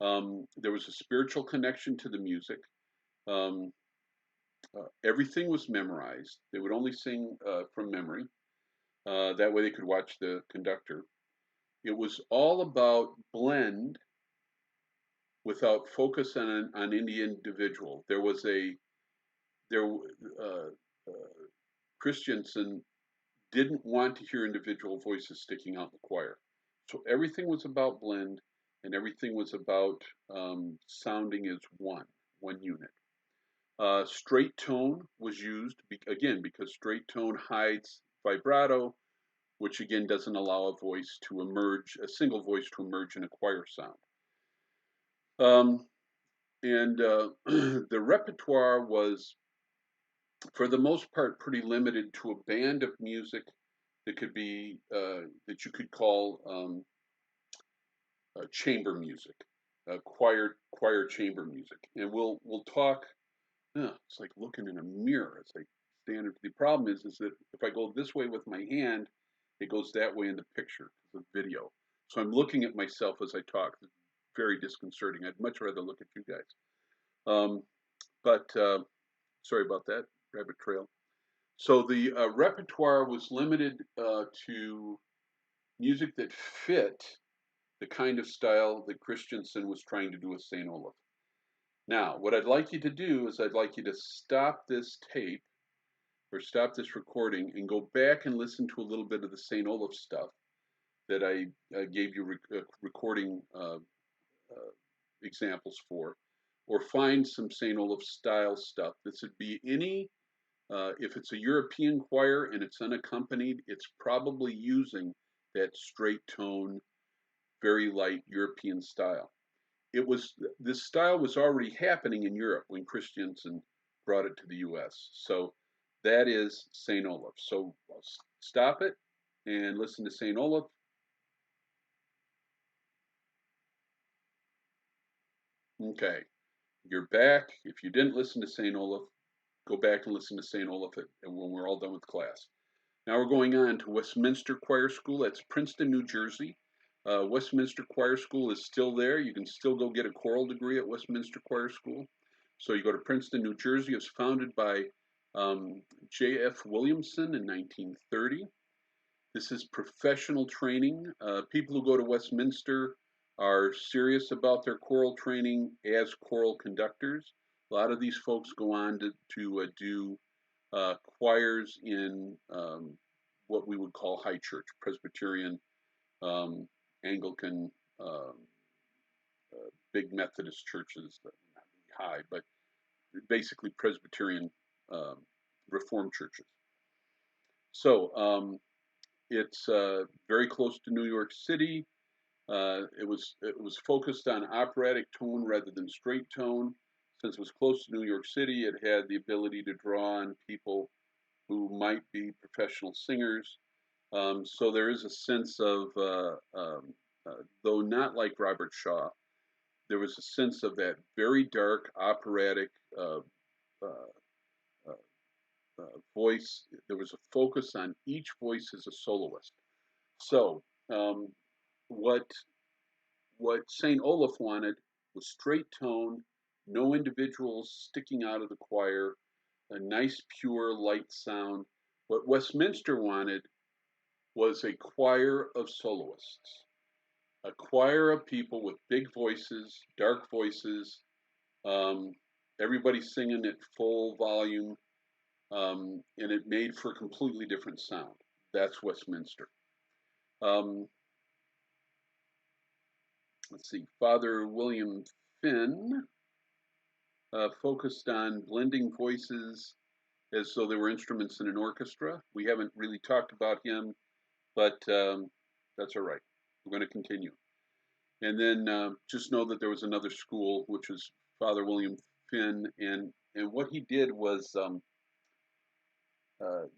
Speaker 1: There was a spiritual connection to the music. Everything was memorized. They would only sing from memory. That way they could watch the conductor. It was all about blend without focus on any individual. There was Christensen didn't want to hear individual voices sticking out in the choir. So everything was about blend, and everything was about sounding as one unit. Straight tone was used, again, because straight tone hides vibrato, which again doesn't allow a voice to emerge, a single voice to emerge in a choir sound. The repertoire was, for the most part, pretty limited to a band of music that could be, that you could call chamber music, choir chamber music. And we'll talk. It's like looking in a mirror. It's like standard. The problem is that if I go this way with my hand, it goes that way in the picture, the video. So I'm looking at myself as I talk. It's very disconcerting. I'd much rather look at you guys. Sorry about that, rabbit trail. So the repertoire was limited to music that fit the kind of style that Christensen was trying to do with St. Olaf. Now, what I'd like you to do is I'd like you to stop this tape or stop this recording and go back and listen to a little bit of the St. Olaf stuff that I gave you recording examples for, or find some St. Olaf style stuff. This would be any, if it's a European choir and it's unaccompanied, it's probably using that straight tone, very light European style. This style was already happening in Europe when Christiansen brought it to the U.S. So that is St. Olaf. So stop it and listen to St. Olaf. Okay, you're back. If you didn't listen to St. Olaf, go back and listen to St. Olaf when we're all done with class. Now we're going on to Westminster Choir School. That's Princeton, New Jersey. Westminster Choir School is still there. You can still go get a choral degree at Westminster Choir School. So you go to Princeton, New Jersey. It was founded by J.F. Williamson in 1930. This is professional training. People who go to Westminster are serious about their choral training as choral conductors. A lot of these folks go on to do choirs in what we would call high church, Presbyterian, Anglican, big Methodist churches, not really high, but basically Presbyterian Reformed churches. So it's very close to New York City. It was focused on operatic tone rather than straight tone. Since it was close to New York City, it had the ability to draw on people who might be professional singers. So there is a sense of, though not like Robert Shaw, there was a sense of that very dark operatic uh, voice. There was a focus on each voice as a soloist. So um, what St. Olaf wanted was straight tone, no individuals sticking out of the choir, a nice pure light sound. What Westminster wanted was a choir of soloists, a choir of people with big voices, dark voices, um, everybody singing at full volume, and it made for a completely different sound. That's Westminster. Um, let's see, Father William Finn focused on blending voices as though they were instruments in an orchestra. We haven't really talked about him, but that's all right. We're going to continue. And then just know that there was another school, which was Father William Finn, and what he did was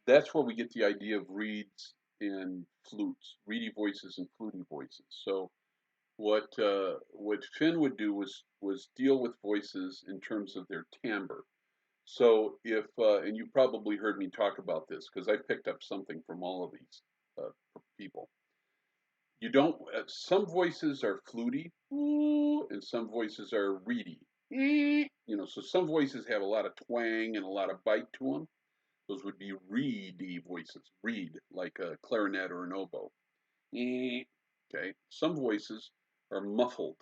Speaker 1: that's where we get the idea of reeds and flutes, reedy voices and fluty voices. So what Finn would do was deal with voices in terms of their timbre. So if and you probably heard me talk about this because I picked up something from all of these people. You don't. Some voices are fluty, and some voices are reedy. So some voices have a lot of twang and a lot of bite to them. Those would be reedy voices. Reed, like a clarinet or an oboe. Okay. Some voices are muffled,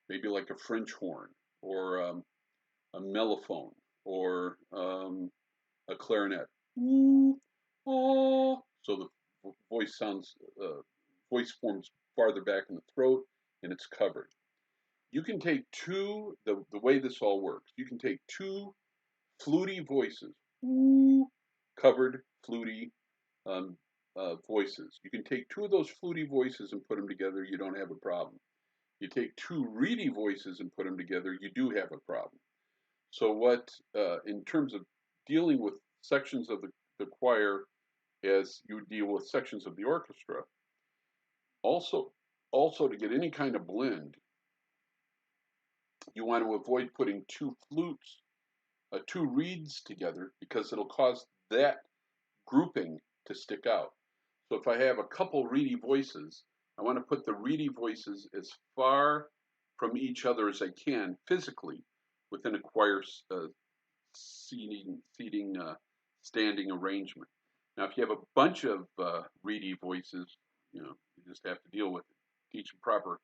Speaker 1: maybe like a French horn or a mellophone or a clarinet. So the voice sounds, voice forms farther back in the throat and it's covered. You can take the way this all works, you can take two fluty voices, covered fluty voices. You can take two of those fluty voices and put them together, you don't have a problem. You take two reedy voices and put them together, you do have a problem. So in terms of dealing with sections of the choir as you deal with sections of the orchestra, also, also to get any kind of blend, you want to avoid putting two flutes, two reeds together because it'll cause that grouping to stick out. So if I have a couple reedy voices, I want to put the reedy voices as far from each other as I can physically within a choir seating standing arrangement. Now, if you have a bunch of reedy voices, you just have to deal with it. Teach them proper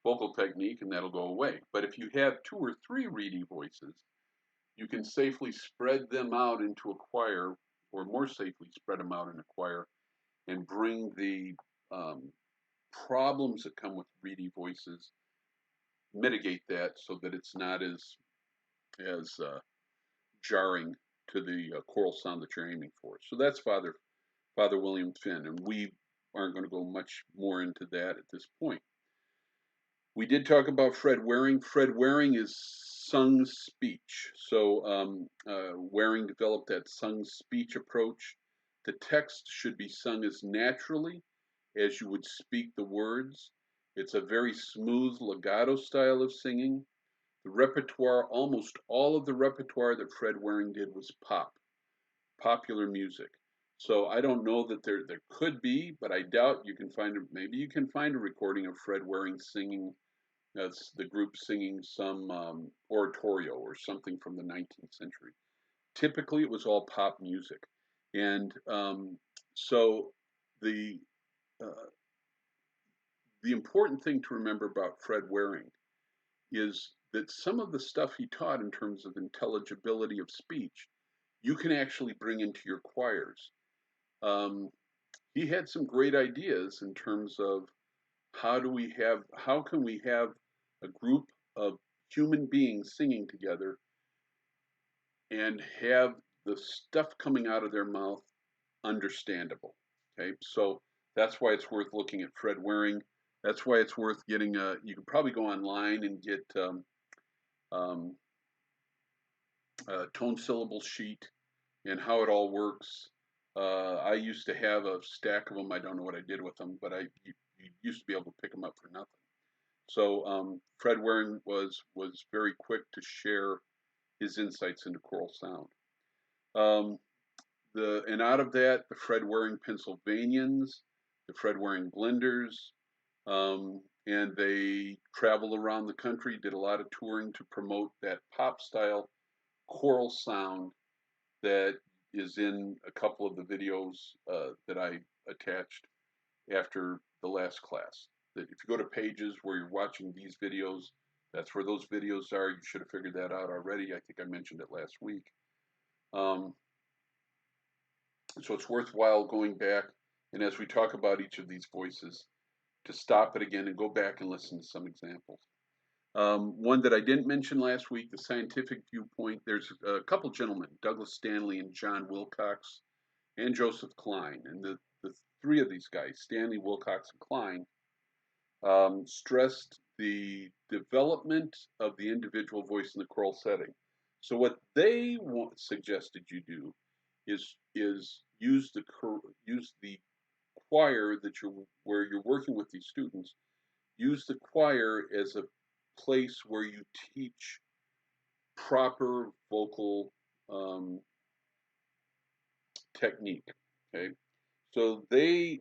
Speaker 1: vocal technique, and that'll go away. But if you have 2 or 3 reedy voices, you can safely spread them out into a choir, or more safely spread them out in a choir, and bring the um, problems that come with reedy voices, mitigate that so that it's not as jarring to the choral sound that you're aiming for. So that's Father William Finn, and we aren't going to go much more into that at this point. We did talk about Fred Waring. Fred Waring is sung speech. So Waring developed that sung speech approach. The text should be sung as naturally as you would speak the words. It's a very smooth legato style of singing. The repertoire, almost all of the repertoire that Fred Waring did was popular music. So I don't know that there could be, but I doubt you can find maybe you can find a recording of Fred Waring singing. That's the group singing some oratorio or something from the 19th century. Typically, it was all pop music, and so the uh, the important thing to remember about Fred Waring is that some of the stuff he taught in terms of intelligibility of speech, you can actually bring into your choirs. Um, he had some great ideas in terms of how can we have a group of human beings singing together and have the stuff coming out of their mouth understandable. Okay, so that's why it's worth looking at Fred Waring. That's why it's worth getting a. You can probably go online and get um, a tone syllable sheet and how it all works. I used to have a stack of them. I don't know what I did with them, but you used to be able to pick them up for nothing. So Fred Waring was very quick to share his insights into choral sound. Um, and out of that, the Fred Waring Pennsylvanians, the Fred Waring Blenders, and they traveled around the country, did a lot of touring to promote that pop style choral sound that is in a couple of the videos that I attached after the last class. That if you go to pages where you're watching these videos, that's where those videos are. You should have figured that out already. I think I mentioned it last week. Um, so it's worthwhile going back, and as we talk about each of these voices, to stop it again and go back and listen to some examples. One that I didn't mention last week, the scientific viewpoint. There's a couple gentlemen, Douglas Stanley and John Wilcox, and Joseph Klein. And the three of these guys, Stanley, Wilcox, and Klein, stressed the development of the individual voice in the choral setting. So what they suggested you do is use the choir that where you're working with these students. Use the choir as a place where you teach proper vocal technique. Okay, so they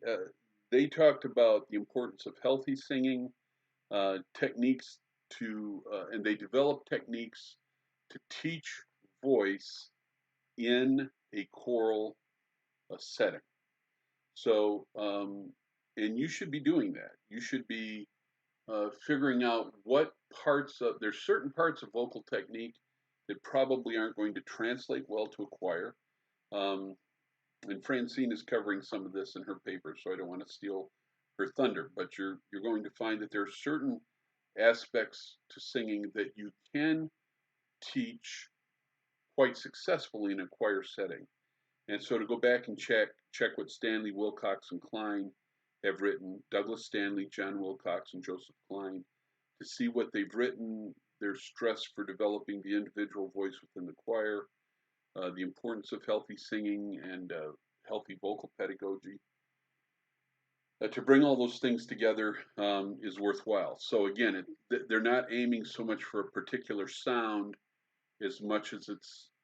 Speaker 1: talked about the importance of healthy singing, techniques and they developed techniques to teach voice in a choral setting. So, and you should be doing that. You should be figuring out there's certain parts of vocal technique that probably aren't going to translate well to a choir. Um, and Francine is covering some of this in her paper, so I don't want to steal her thunder. But you're going to find that there are certain aspects to singing that you can teach quite successfully in a choir setting. And so to go back and check what Stanley, Wilcox, and Klein have written, Douglas Stanley, John Wilcox, and Joseph Klein, to see what they've written, their stress for developing the individual voice within the choir, the importance of healthy singing and healthy vocal pedagogy. To bring all those things together is worthwhile. So again, they're not aiming so much for a particular sound as much as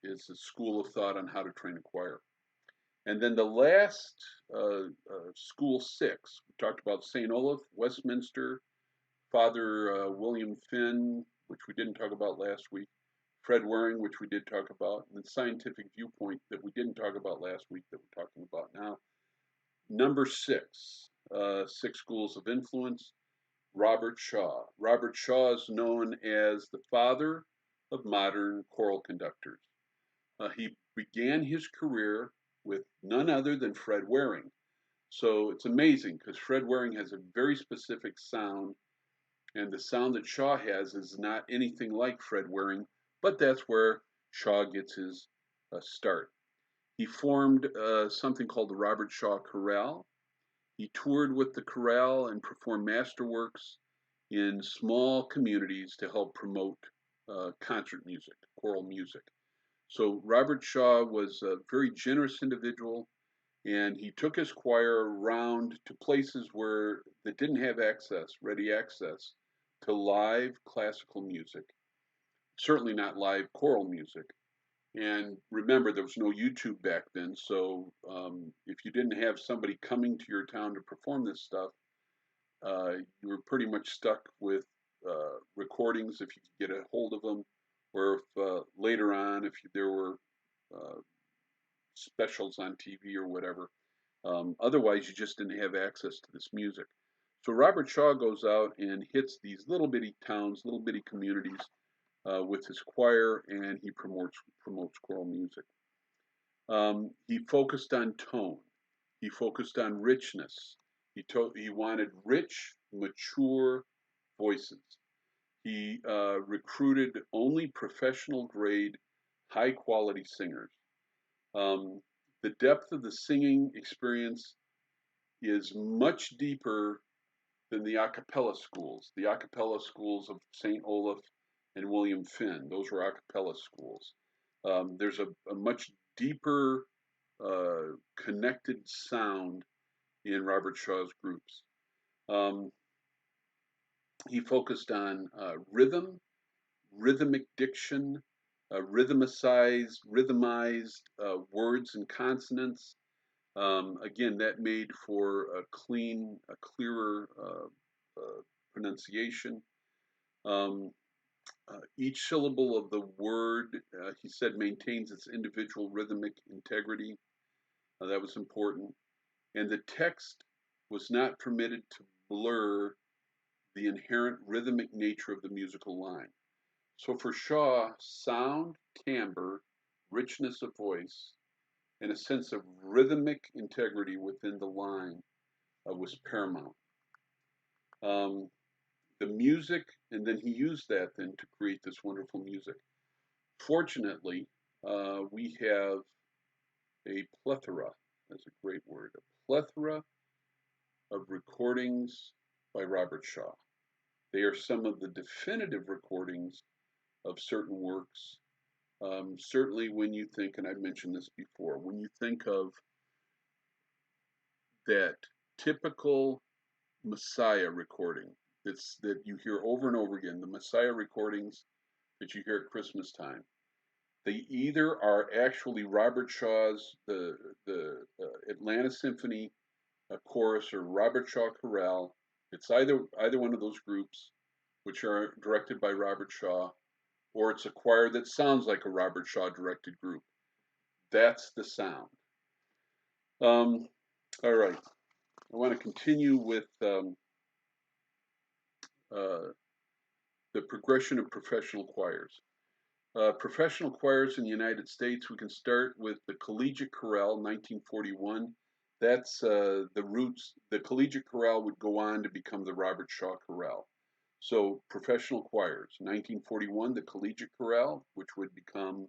Speaker 1: it's a school of thought on how to train a choir. And then the last school six, we talked about St. Olaf, Westminster, Father William Finn, which we didn't talk about last week, Fred Waring, which we did talk about, and the scientific viewpoint that we didn't talk about last week that we're talking about now. Number six, six schools of influence. Robert Shaw. Robert Shaw is known as the father of modern choral conductors. He began his career with none other than Fred Waring. So it's amazing because Fred Waring has a very specific sound, and the sound that Shaw has is not anything like Fred Waring, but that's where Shaw gets his start. He formed something called the Robert Shaw Chorale. He toured with the chorale and performed masterworks in small communities to help promote concert music, choral music. So Robert Shaw was a very generous individual, and he took his choir around to places where that didn't have ready access to live classical music, certainly not live choral music. And remember, there was no YouTube back then, so if you didn't have somebody coming to your town to perform this stuff, you were pretty much stuck with recordings if you could get a hold of them, or if later on, if there were uh, specials on TV or whatever. Otherwise, you just didn't have access to this music. So Robert Shaw goes out and hits these little bitty towns, little bitty communities with his choir, and he promotes choral music. He focused on tone. He focused on richness. He wanted rich, mature voices. He recruited only professional grade, high quality singers. Um, the depth of the singing experience is much deeper than the a cappella schools. The a cappella schools of St. Olaf and William Finn, those were a cappella schools. There's a much deeper connected sound in Robert Shaw's groups. Um, he focused on rhythmic diction, rhythmized words and consonants. Again, that made for a clearer pronunciation. Um, each syllable of the word, he said, maintains its individual rhythmic integrity. That was important. And the text was not permitted to blur the inherent rhythmic nature of the musical line. So for Shaw, sound, timbre, richness of voice, and a sense of rhythmic integrity within the line was paramount. Um, the music, and then he used that then to create this wonderful music. Fortunately, we have a plethora, that's a great word, a plethora of recordings by Robert Shaw. They are some of the definitive recordings of certain works. Certainly, when you think, and I've mentioned this before, when you think of that typical Messiah recording that you hear over and over again, the Messiah recordings that you hear at Christmas time, they either are actually Robert Shaw's the Atlanta Symphony chorus or Robert Shaw chorale. It's either one of those groups, which are directed by Robert Shaw, or it's a choir that sounds like a Robert Shaw directed group. That's the sound. Um, all right, I want to continue with uh, the progression of professional choirs. Professional choirs in the United States, we can start with the Collegiate Chorale, 1941. That's the roots. The Collegiate Chorale would go on to become the Robert Shaw Chorale. So professional choirs, 1941, the Collegiate Chorale, which would become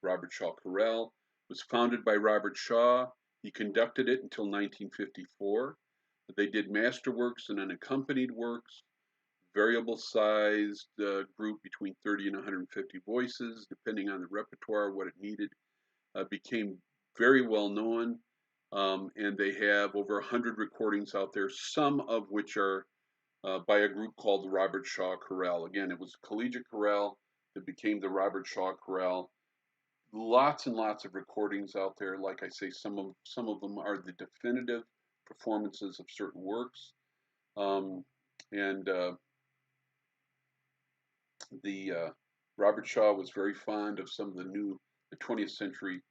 Speaker 1: Robert Shaw Chorale, was founded by Robert Shaw. He conducted it until 1954. They did masterworks and unaccompanied works, variable sized group between 30 and 150 voices, depending on the repertoire, what it needed, became very well known. And they have over 100 recordings out there, some of which are by a group called the Robert Shaw Chorale. Again, it was a collegiate chorale that became the Robert Shaw Chorale. Lots and lots of recordings out there. Like I say, some of them are the definitive performances of certain works. And the Robert Shaw was very fond of some of the 20th century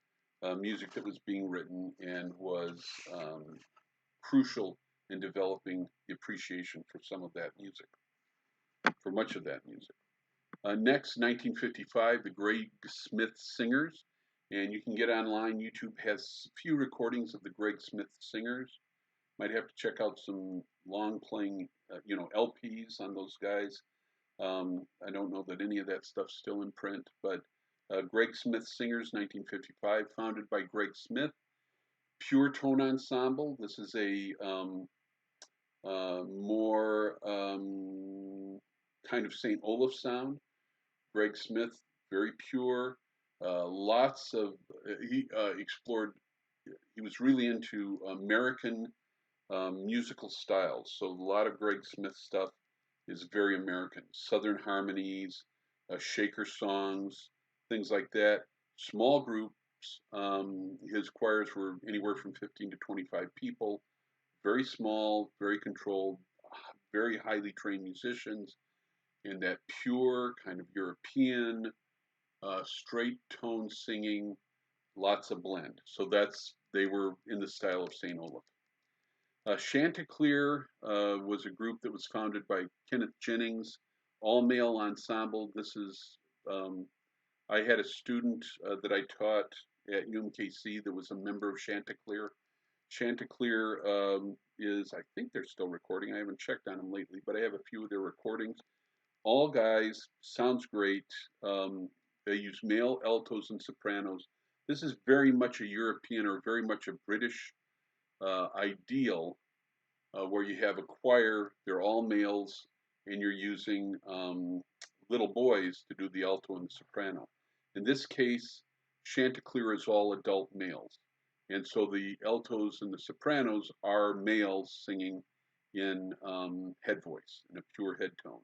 Speaker 1: music that was being written and was crucial and developing the appreciation for some of that music, for much of that music. Next, 1955, the Greg Smith Singers. And you can get online. YouTube has a few recordings of the Greg Smith Singers. Might have to check out some long playing, LPs on those guys. I don't know that any of that stuff's still in print, but Greg Smith Singers, 1955, founded by Greg Smith. Pure Tone Ensemble. This is a more kind of St. Olaf sound. Greg Smith, very pure. Lots of he explored. He was really into American musical styles. So a lot of Greg Smith stuff is very American. Southern harmonies, shaker songs, things like that. Small groups. His choirs were anywhere from 15 to 25 people. Very small, very controlled, very highly trained musicians, and that pure kind of European, straight tone singing, lots of blend. So they were in the style of St. Olaf. Chanticleer was a group that was founded by Kenneth Jennings, all male ensemble. This is, I had a student that I taught at UMKC that was a member of Chanticleer. Chanticleer I think they're still recording. I haven't checked on them lately, but I have a few of their recordings. All guys, sounds great. They use male altos and sopranos. This is very much a European or very much a British ideal where you have a choir, they're all males, and you're using little boys to do the alto and the soprano. In this case, Chanticleer is all adult males. And so the altos and the sopranos are males singing in head voice, in a pure head tone.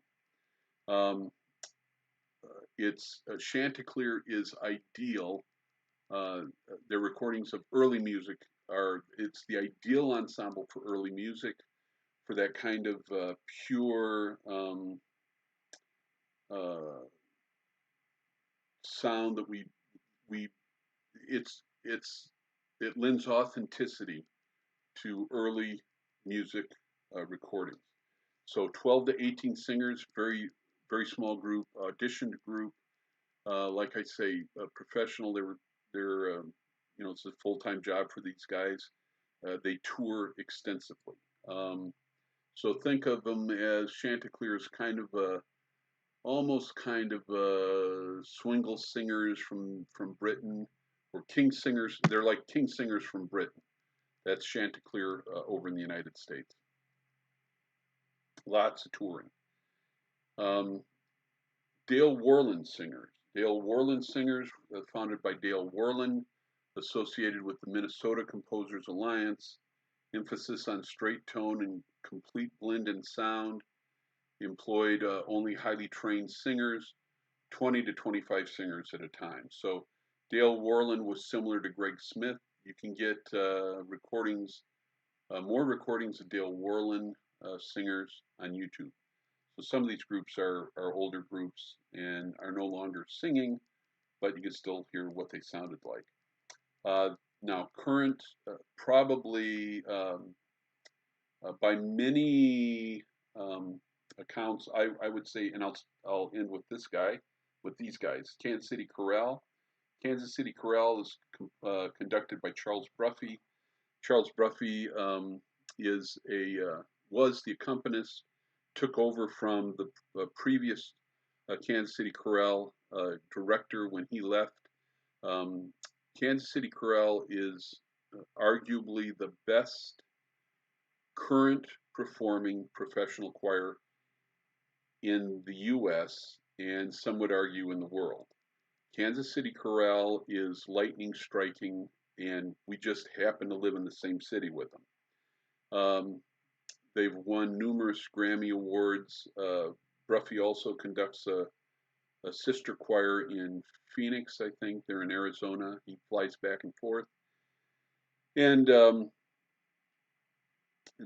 Speaker 1: Chanticleer is ideal. Their recordings of early music it's the ideal ensemble for early music, for that kind of pure sound that it lends authenticity to early music recordings. So 12 to 18 singers, very very small group, auditioned group. Like I say, professional. They're it's a full-time job for these guys. They tour extensively. So think of them as Chanticleer as kind of almost kind of swingle singers from Britain, or king singers. They're like king singers from Britain. That's Chanticleer over in the United States. Lots of touring. Dale Worland Singers. Dale Worland Singers, founded by Dale Worland, associated with the Minnesota Composers Alliance. Emphasis on straight tone and complete blend in sound. Employed only highly trained singers, 20 to 25 singers at a time. So Dale Worland was similar to Greg Smith. You can get recordings, more recordings of Dale Worland singers on YouTube. So some of these groups are older groups and are no longer singing, but you can still hear what they sounded like. Now, current, probably by many accounts, I would say, and I'll end with these guys. Kansas City Chorale. Kansas City Chorale is conducted by Charles Bruffy. Charles Bruffy was the accompanist, took over from the previous Kansas City Chorale director when he left. Kansas City Chorale is arguably the best current performing professional choir in the U.S. and some would argue in the world. Kansas City Chorale is lightning striking, and we just happen to live in the same city with them. They've won numerous Grammy Awards. Bruffy also conducts a sister choir in Phoenix, I think. They're in Arizona. He flies back and forth. And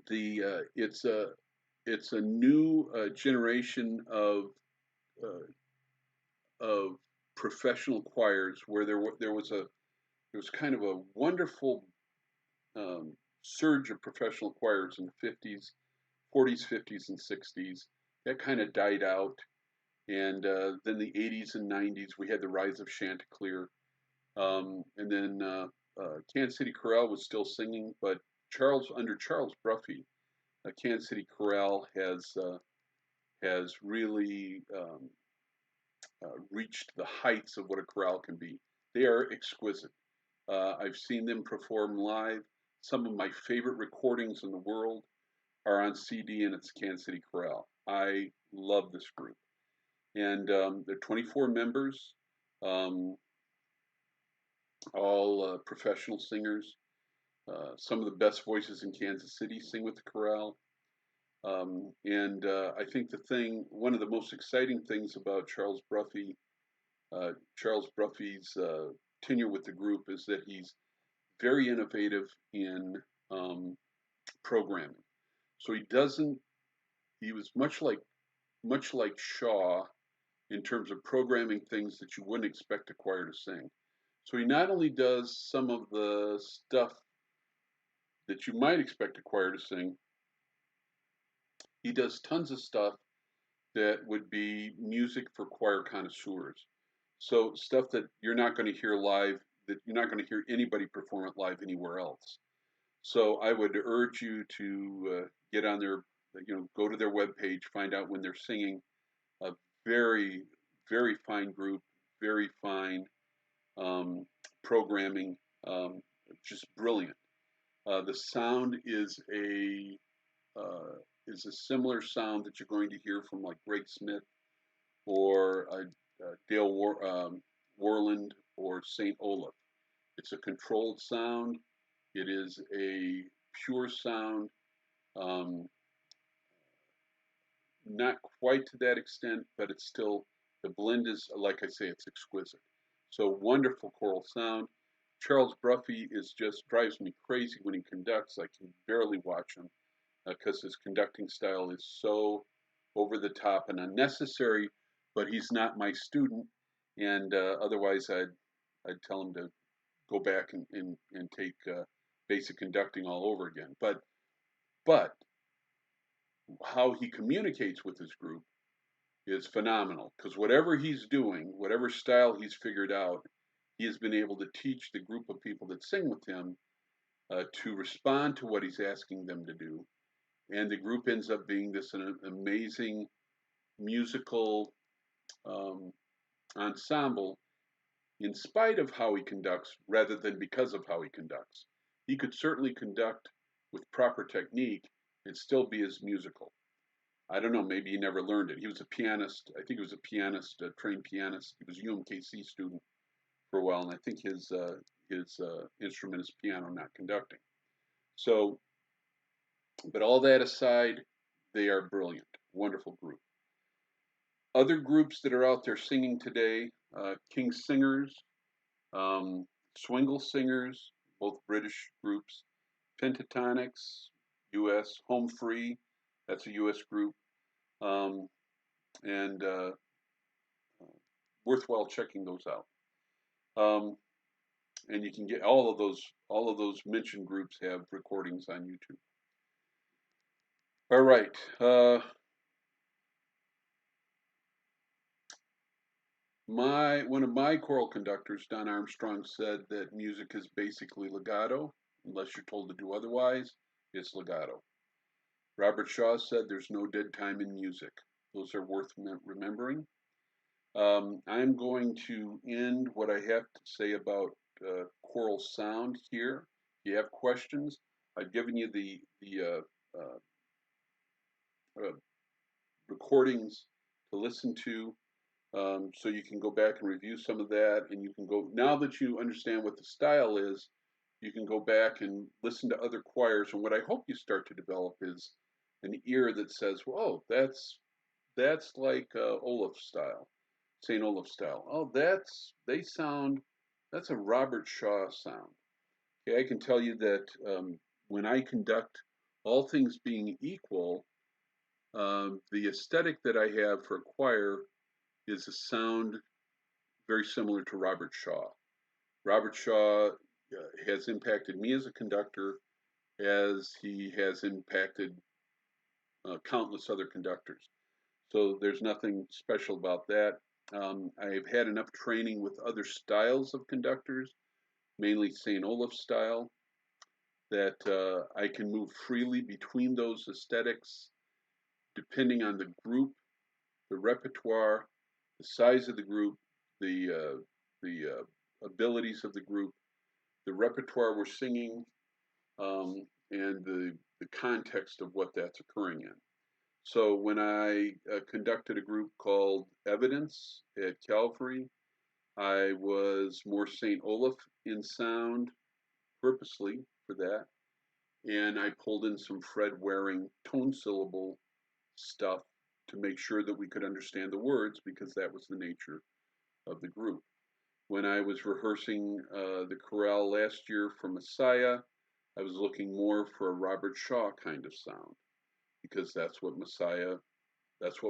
Speaker 1: it's a new generation of professional choirs where there was kind of a wonderful surge of professional choirs in the 50s, 40s, 50s, and 60s. That kind of died out. And then the 80s and 90s, we had the rise of Chanticleer. And then Kansas City Chorale was still singing, but under Charles Bruffy, Kansas City Chorale has really reached the heights of what a chorale can be. They are exquisite. I've seen them perform live. Some of my favorite recordings in the world are on CD, and it's Kansas City Chorale. I love this group. And they're 24 members, um, all professional singers. Some of the best voices in Kansas City sing with the chorale. And I think one of the most exciting things about Charles Bruffy's tenure with the group is that he's very innovative in programming. So he was much like Shaw in terms of programming things that you wouldn't expect a choir to sing. So he not only does some of the stuff that you might expect a choir to sing, he does tons of stuff that would be music for choir connoisseurs. So stuff that you're not going to hear live, that you're not going to hear anybody perform it live anywhere else. So I would urge you to get on their, go to their webpage, find out when they're singing. A very, very fine group, very fine programming, just brilliant. The sound is a similar sound that you're going to hear from like Greg Smith or Dale Worland or St. Olaf. It's a controlled sound. It is a pure sound. Um, Not quite to that extent, but it's still, the blend is, like I say, it's exquisite. So wonderful choral sound. Charles Bruffy drives me crazy when he conducts. I can barely watch him because his conducting style is so over the top and unnecessary, but he's not my student. And otherwise, I'd tell him to go back and take basic conducting all over again. But how he communicates with his group is phenomenal because whatever he's doing, whatever style he's figured out, he has been able to teach the group of people that sing with him to respond to what he's asking them to do. And the group ends up being this an amazing musical um, ensemble in spite of how he conducts rather than because of how he conducts. He could certainly conduct with proper technique and still be as musical. I don't know, maybe he never learned it. He was a pianist. I think he was a pianist, a trained pianist. He was a UMKC student for a while, and I think his instrument is piano, not conducting. So, but all that aside, they are brilliant, wonderful group. Other groups that are out there singing today, King Singers, Swingle Singers, both British groups, Pentatonics, U.S., Home Free, that's a U.S. group, um, and worthwhile checking those out. Um, and you can get all of those mentioned groups have recordings on YouTube. All right. One of my choral conductors, Don Armstrong, said that music is basically legato. Unless you're told to do otherwise, it's legato. Robert Shaw said there's no dead time in music. Those are worth remembering. I'm going to end what I have to say about choral sound here. If you have questions, I've given you the recordings to listen to, so you can go back and review some of that, and you can go, now that you understand what the style is, you can go back and listen to other choirs. And what I hope you start to develop is an ear that says, "Whoa, that's like Olaf style, St. Olaf style. Oh, that's a Robert Shaw sound." Okay, I can tell you that when I conduct, all things being equal, the aesthetic that I have for a choir is a sound very similar to Robert Shaw. Robert Shaw has impacted me as a conductor as he has impacted countless other conductors. So there's nothing special about that. I've had enough training with other styles of conductors, mainly St. Olaf style, that I can move freely between those aesthetics depending on the group, the repertoire, the size of the group, the abilities of the group, the repertoire we're singing, and the context of what that's occurring in. So when I conducted a group called Evidence at Calvary, I was more St. Olaf in sound purposely for that. And I pulled in some Fred Waring tone syllable stuff to make sure that we could understand the words because that was the nature of the group. When I was rehearsing the chorale last year for Messiah, I was looking more for a Robert Shaw kind of sound because that's what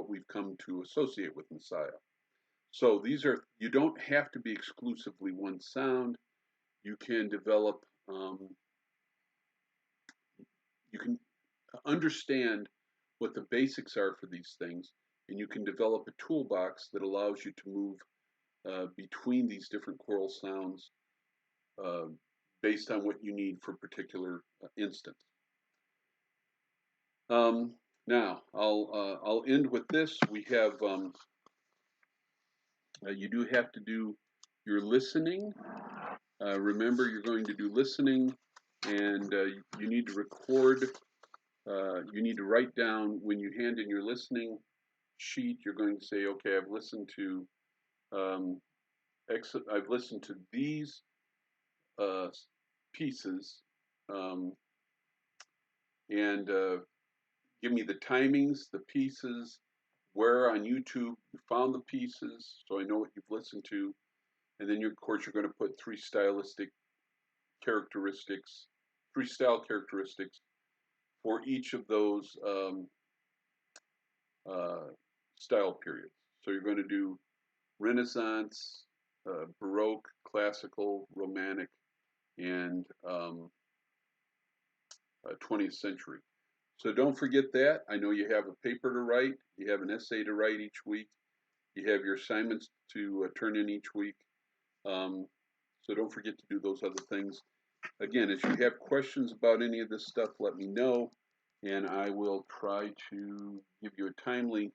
Speaker 1: we've come to associate with Messiah. So you don't have to be exclusively one sound. You can develop, you can understand what the basics are for these things, and you can develop a toolbox that allows you to move between ththese different choral sounds uh, based on what you need for a particular instance. Um, Now, I'll end with this. We have you do have to do your listening. Remember, you're going to do listening, and you need to record. You need to write down when you hand in your listening sheet. You're going to say, "Okay, I've listened to um, I've listened to these uh, pieces, um, and give me the timings, the pieces, where on YouTube you found the pieces, so I know what you've listened to." And then, of course, you're going to put three style characteristics for each of those uh, style periods. So you're going to do Renaissance, Baroque, Classical, Romantic, and 20th century. So don't forget that. I know you have a paper to write, you have an essay to write each week, you have your assignments to turn in each week. So don't forget to do those other things. Again, if you have questions about any of this stuff, let me know, and I will try to give you a timely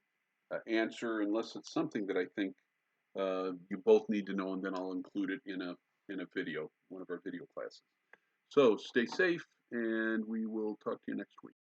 Speaker 1: answer, unless it's something that I think you both need to know, and then I'll include it in a video, one of our video classes. So stay safe, and we will talk to you next week.